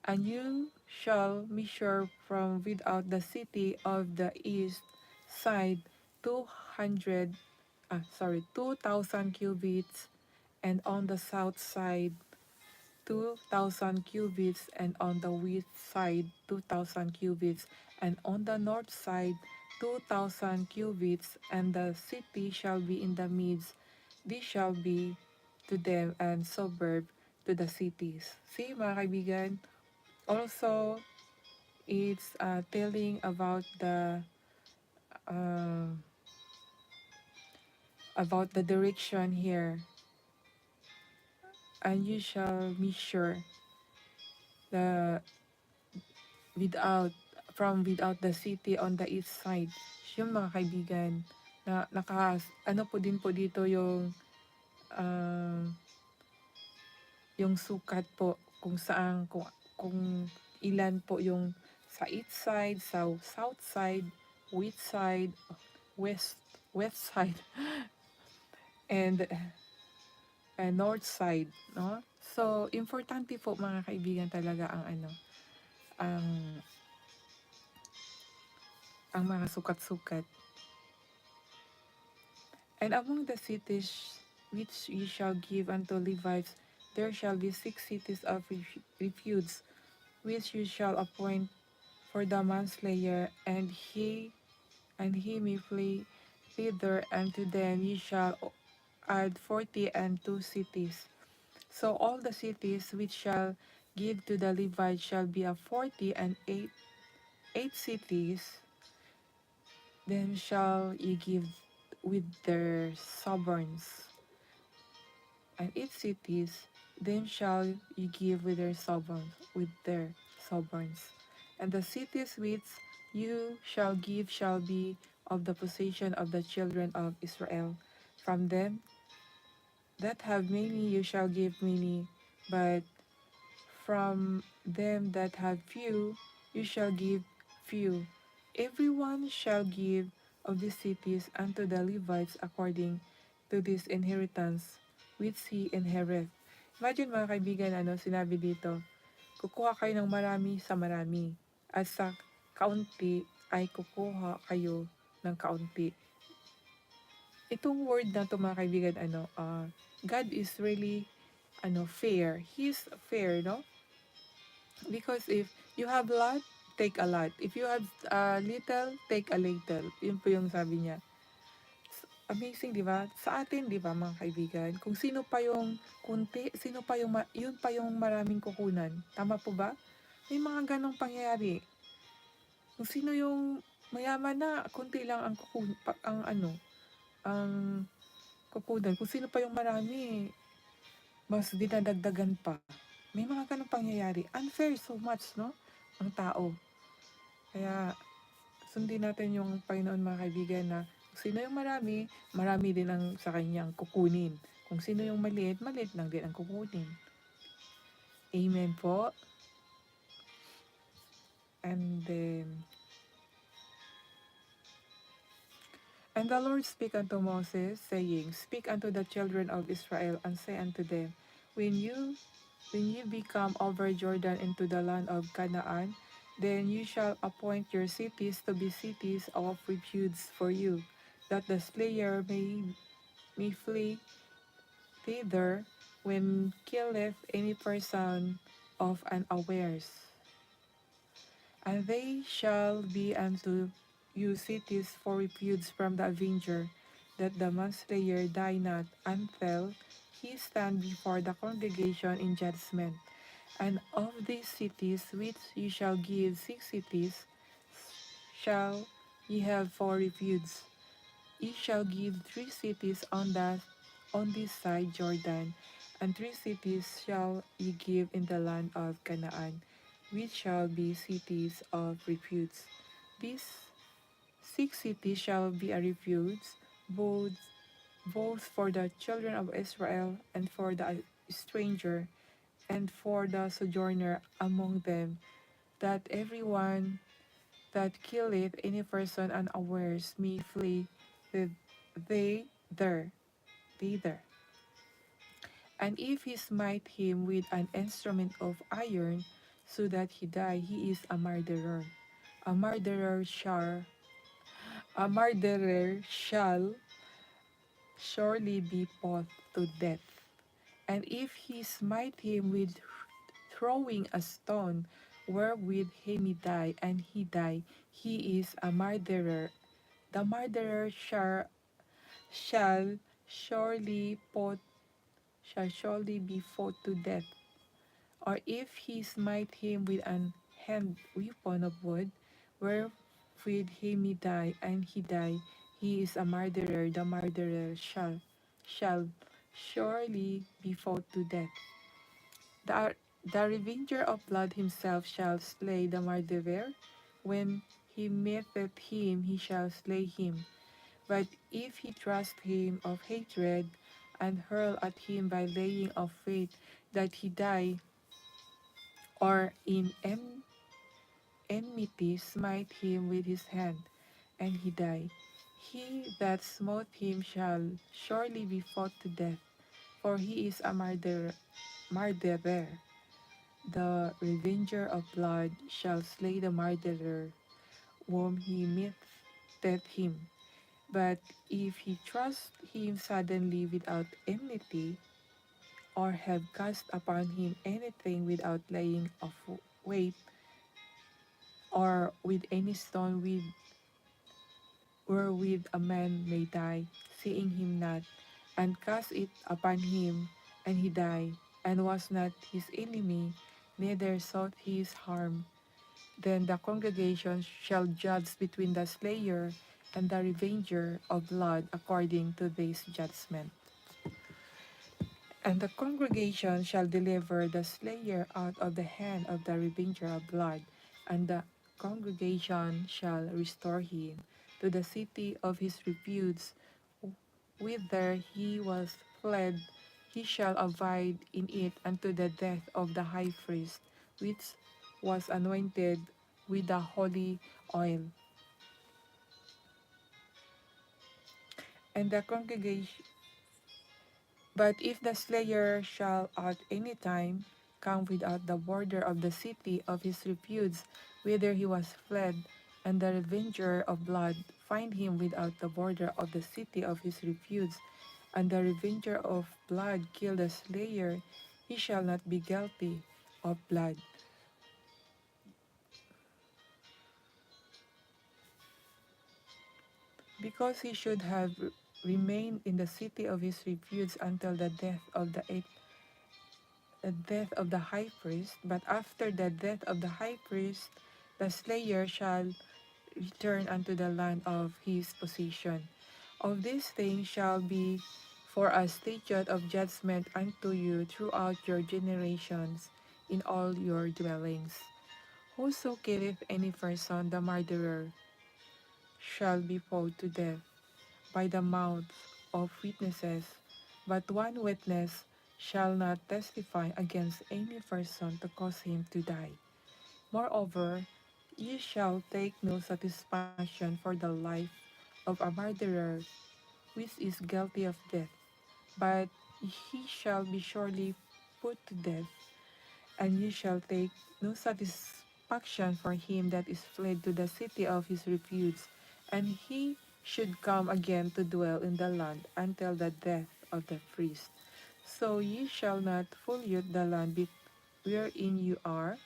And you shall measure from without the city of the east side 2,000 cubits, and on the south side 2,000 cubits, and on the west side 2,000 cubits, and on the north side 2,000 cubits, and the city shall be in the midst. This shall be to them and suburb to the cities. See, mga kaibigan, also it's telling uh, about the direction here, and you shall measure the without without the city on the east side. Yun mga kaibigan, na ano po din po dito uh, yung sukat po kung saan kung ilan po yung sa east side, sa south side, west side, west side, and north side, no? So importante po mga kaibigan talaga ang ang mga sukat-sukat. And among the cities which ye shall give unto Levites, there shall be 6 cities of refuge, which you shall appoint for the manslayer, and he may flee thither, and to them ye shall add 40 and 2 cities. So all the cities which shall give to the Levites shall be a 40 and 8 cities. Then shall ye give with their sovereigns, and 8 cities, them shall ye give with their sovereigns. And the cities which you shall give shall be of the possession of the children of Israel. From them that have many you shall give many, but from them that have few you shall give few. Every one shall give of these cities unto the Levites according to this inheritance which he inherit. Imagine mga kaibigan, sinabi dito, kukuha kayo ng marami sa marami, at sa kaunti ay kukuha kayo ng kaunti. Itong word na to mga kaibigan, God is really fair. He's fair, no? Because if you have a lot, take a lot. If you have little, take a little. Yun po yung sabi niya. Amazing, di ba? Sa atin, di ba, mga kaibigan, kung sino pa yung kunti, sino pa yung, yun pa yung maraming kukunan. Tama po ba? May mga ganong pangyayari. Kung sino yung mayaman na, kunti lang ang ang kukunan. Kung sino pa yung marami, mas dinadagdagan pa. May mga ganong pangyayari. Unfair so much, no? Ang tao. Kaya, sundin natin yung Panginoon, mga kaibigan, na kung sino yung marami, marami din ang sa kanyang kukunin. Kung sino yung maliit, maliit lang din ang kukunin. Amen po. And then, and the Lord spake unto Moses, saying, Speak unto the children of Israel, and say unto them, When you become over Jordan into the land of Canaan, then you shall appoint your cities to be cities of refuge for you, that the slayer may flee thither when killeth any person of unawares. And they shall be unto you cities for refuge from the avenger, that the manslayer die not until he stand before the congregation in judgment. And of these cities which you shall give 6 cities, shall ye have for refuge. Ye shall give 3 cities on this side Jordan, and 3 cities shall ye give in the land of Canaan, which shall be cities of refuge. These 6 cities shall be a refuge, both for the children of Israel and for the stranger, and for the sojourner among them, that everyone that killeth any person unawares may flee with they there, thither. And if he smite him with an instrument of iron, so that he die, he is a murderer. A murderer shall, a murderer shall surely be put to death. And if he smite him with throwing a stone, wherewith he may die, and he die, he is a murderer. The murderer shall surely put shall surely be put to death. Or if he smite him with an hand weapon of wood, wherewith he may die, and he die, he is a murderer. The murderer shall surely be put to death. The, the revenger of blood himself shall slay the murderer. When he meeteth him, he shall slay him. But if he thrust him of hatred, and hurl at him by laying of faith, that he die, or in enmity smite him with his hand, and he die, he that smote him shall surely be put to death, for he is a murderer. The revenger of blood shall slay the murderer whom he meeteth him. But if he thrust him suddenly without enmity, or have cast upon him anything without laying of weight, or with any stone wherewith a man may die, seeing him not, and cast it upon him, and he died, and was not his enemy, neither sought his harm, then the congregation shall judge between the slayer and the revenger of blood according to this judgment. And the congregation shall deliver the slayer out of the hand of the revenger of blood, and the congregation shall restore him to the city of his repute, whither he was fled. He shall abide in it unto the death of the high priest, which was anointed with the holy oil. And the congregation But if the slayer shall at any time come without the border of the city of his repute, whither he was fled, and the revenger of blood find him without the border of the city of his repute, and the revenger of blood kill the slayer, he shall not be guilty of blood, because he should have remained in the city of his repute until the death of the high priest. But after the death of the high priest, the slayer shall return unto the land of his possession. Of these things shall be for a statute of judgment unto you throughout your generations in all your dwellings. Whoso killeth any person, the murderer, shall be put to death by the mouth of witnesses, but one witness shall not testify against any person to cause him to die. Moreover, ye shall take no satisfaction for the life of a murderer which is guilty of death, but he shall be surely put to death, and ye shall take no satisfaction for him that is fled to the city of his repute, and he should come again to dwell in the land until the death of the priest. So ye shall not pollute the land wherein you are,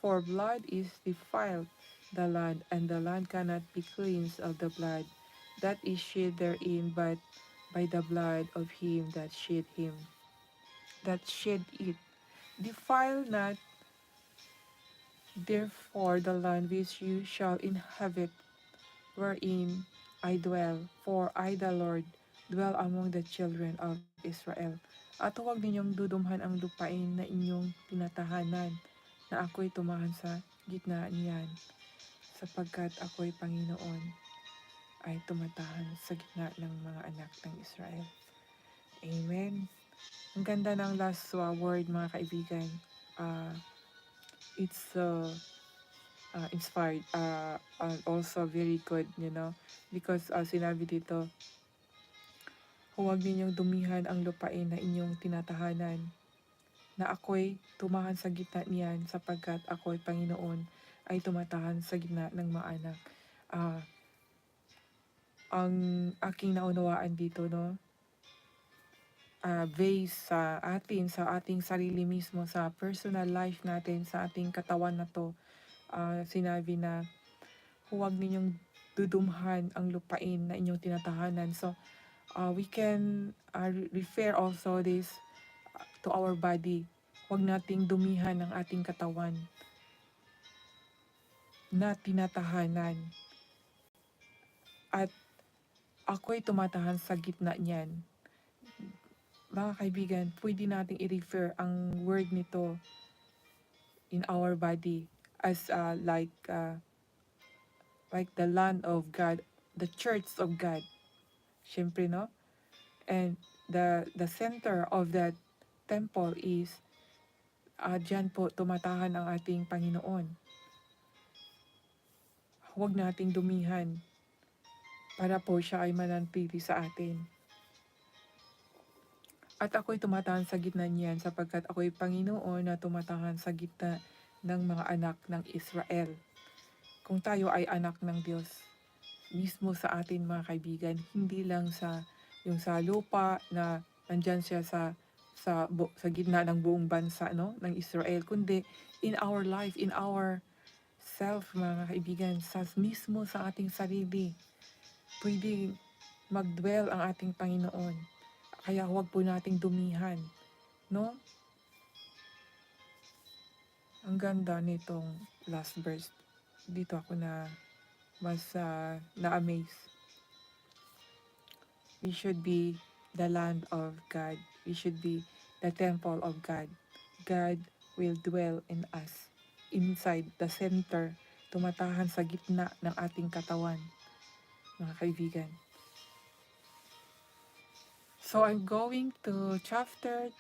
for blood is defiled the land, and the land cannot be cleansed of the blood that is shed therein, but by the blood of him that shed it. Defile not therefore the land which you shall inhabit, wherein I dwell, for I the Lord dwell among the children of Israel. At huwag ninyong dudumhan ang lupain na inyong tinatahanan, na ako'y tumahan sa gitna niyan, sapagkat ako'y Panginoon ay tumatahan sa gitna ng mga anak ng Israel. Amen. Ang ganda ng last word mga kaibigan. Uh, it's inspired and also very good, because sinabi dito, huwag ninyong dumihan ang lupain na inyong tinatahanan, na ako'y tumahan sa gitna niyan sapagkat ako'y Panginoon ay tumatahan sa gitna ng mga anak. Ah, ang aking naunawaan dito, no, based sa ating sarili mismo, sa personal life natin, sa ating katawan na to, sinabi na huwag ninyong dudumhan ang lupain na inyong tinatahanan. So, we can refer also this to our body. Huwag nating dumihan ang ating katawan na tinatahanan. At ako'y tumatahan sa gitna niyan. Mga kaibigan, pwede nating i-refer ang word nito in our body as like the land of God, the church of God. Siyempre, no? And the center of that temple is diyan po tumatahan ang ating Panginoon. Huwag nating dumihan para po siya ay manantili sa atin. At ako'y tumatahan sa gitna niyan sapagkat ako'y Panginoon na tumatahan sa gitna ng mga anak ng Israel. Kung tayo ay anak ng Diyos, mismo sa atin mga kaibigan, hindi lang sa lupa na nandyan siya sa gitna ng buong bansa, no, ng Israel, kundi in our life, in our self mga kaibigan, mismo sa ating sarili, pwede mag-dwell ang ating Panginoon. Kaya huwag po nating dumihan, no? Ang ganda nitong last verse. Dito ako mas na-amaze. We should be the land of God. We should be the temple of God. God will dwell in us, inside the center, tumatahan sa gitna ng ating katawan, mga kaibigan. So I'm going to chapter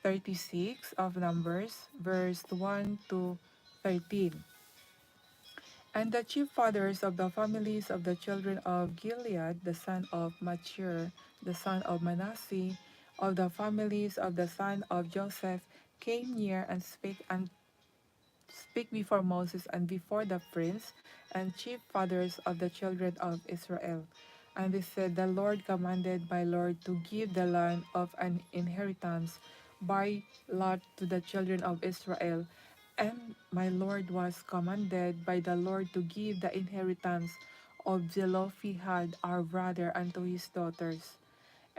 36 of Numbers, verse 1 to 13. And the chief fathers of the families of the children of Gilead, the son of Machir, the son of Manasseh, of the families of the son of Joseph, came near and speak before Moses and before the prince and chief fathers of the children of Israel. And they said, the Lord commanded my Lord to give the land of an inheritance by lot to the children of Israel. And my Lord was commanded by the Lord to give the inheritance of Zelophehad our brother unto his daughters.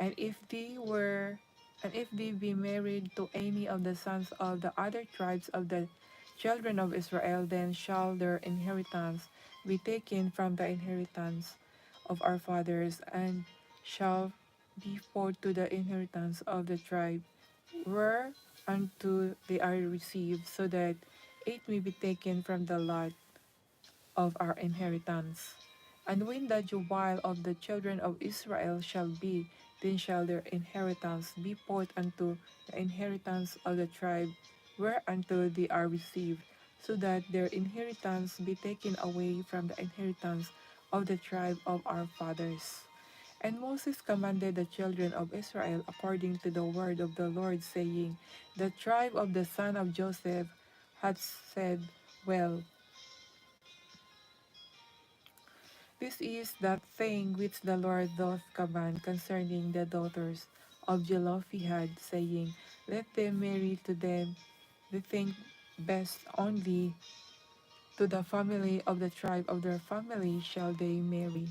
And if they be married to any of the sons of the other tribes of the children of Israel, then shall their inheritance be taken from the inheritance of our fathers, and shall be poured to the inheritance of the tribe whereunto they are received, so that it may be taken from the lot of our inheritance. And when the jubile of the children of Israel shall be, then shall their inheritance be poured unto the inheritance of the tribe whereunto they are received, so that their inheritance be taken away from the inheritance of the tribe of our fathers. And Moses commanded the children of Israel according to the word of the Lord, saying, the tribe of the son of Joseph hath said, well, this is that thing which the Lord doth command concerning the daughters of Zelophehad, saying, let them marry to them the thing best only to the family of the tribe of their family shall they marry.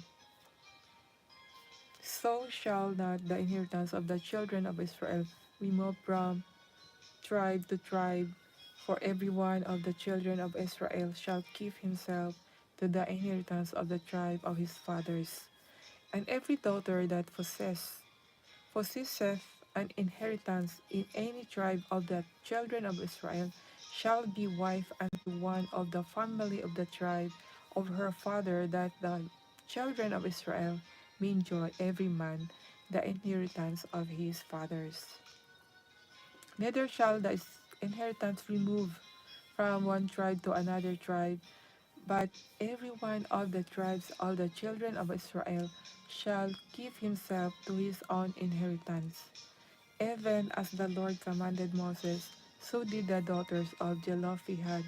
So shall not the inheritance of the children of Israel be moved from tribe to tribe, for every one of the children of Israel shall keep himself to the inheritance of the tribe of his fathers. And every daughter that possesseth an inheritance in any tribe of the children of Israel shall be wife unto one of the family of the tribe of her father, that the children of Israel may enjoy every man the inheritance of his fathers. Neither shall the inheritance be moved from one tribe to another tribe, but every one of the tribes of the children of Israel shall give himself to his own inheritance. Even as the Lord commanded Moses, so did the daughters of Zelophehad.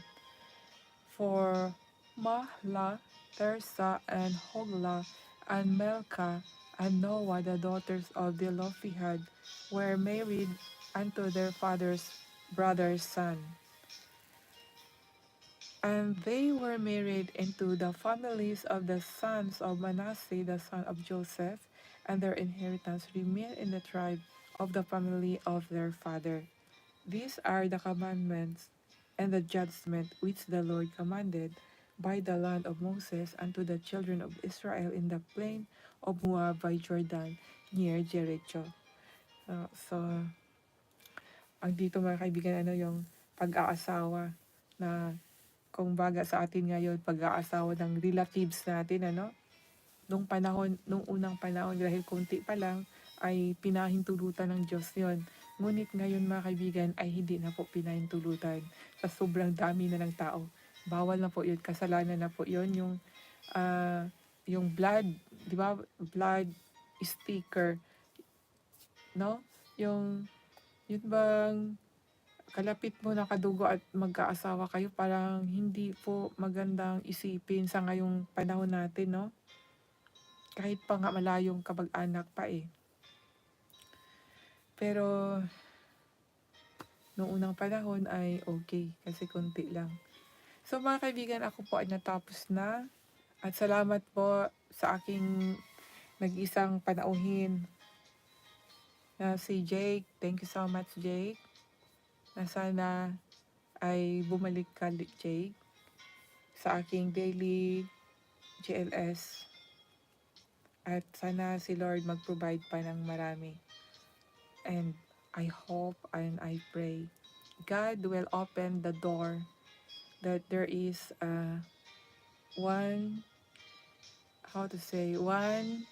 For Mahlah, Tirzah, and Hoglah, and Melchah, and Noah, the daughters of Zelophehad, were married unto their father's brother's son. And they were married into the families of the sons of Manasseh, the son of Joseph, and their inheritance remained in the tribe of the family of their father. These are the commandments and the judgment which the Lord commanded by the hand of Moses unto the children of Israel in the plain of Moab by Jordan near Jericho. So, ang dito mga kaibigan, ano yung pag-aasawa na kung baga sa atin ngayon, pag-aasawa ng relatives natin, ano? Nung panahon, nung unang panahon, dahil konti pa lang, ay pinahintulutan ng Diyos yon. Ngunit ngayon mga kaibigan ay hindi na po pinahintulutan sa sobrang dami na ng tao. Bawal na po yun, kasalanan na po yun, ah, yung blood, di ba? Blood sticker, no? Yun bang kalapit mo na kadugo at magkaasawa kayo, parang hindi po magandang isipin sa ngayong panahon natin, no? Kahit pa nga malayong kamag-anak pa eh. Pero noong unang panahon ay okay kasi konti lang. So mga kaibigan, ako po ay natapos na at salamat po sa aking nag-isang panauhin na si Jake. Thank you so much, Jake. Na sana ay bumalik ka, Jake, sa aking daily GLS. At sana si Lord mag-provide pa ng marami. And I hope and I pray God will open the door that there is one, how to say, one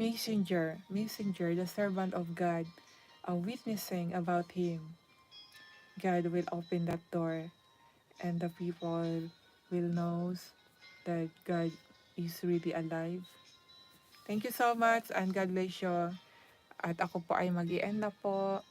messenger, the servant of God, witnessing about him. God will open that door and the people will know that God is really alive. Thank you so much and God bless you. At ako po ay mag-i-end na po.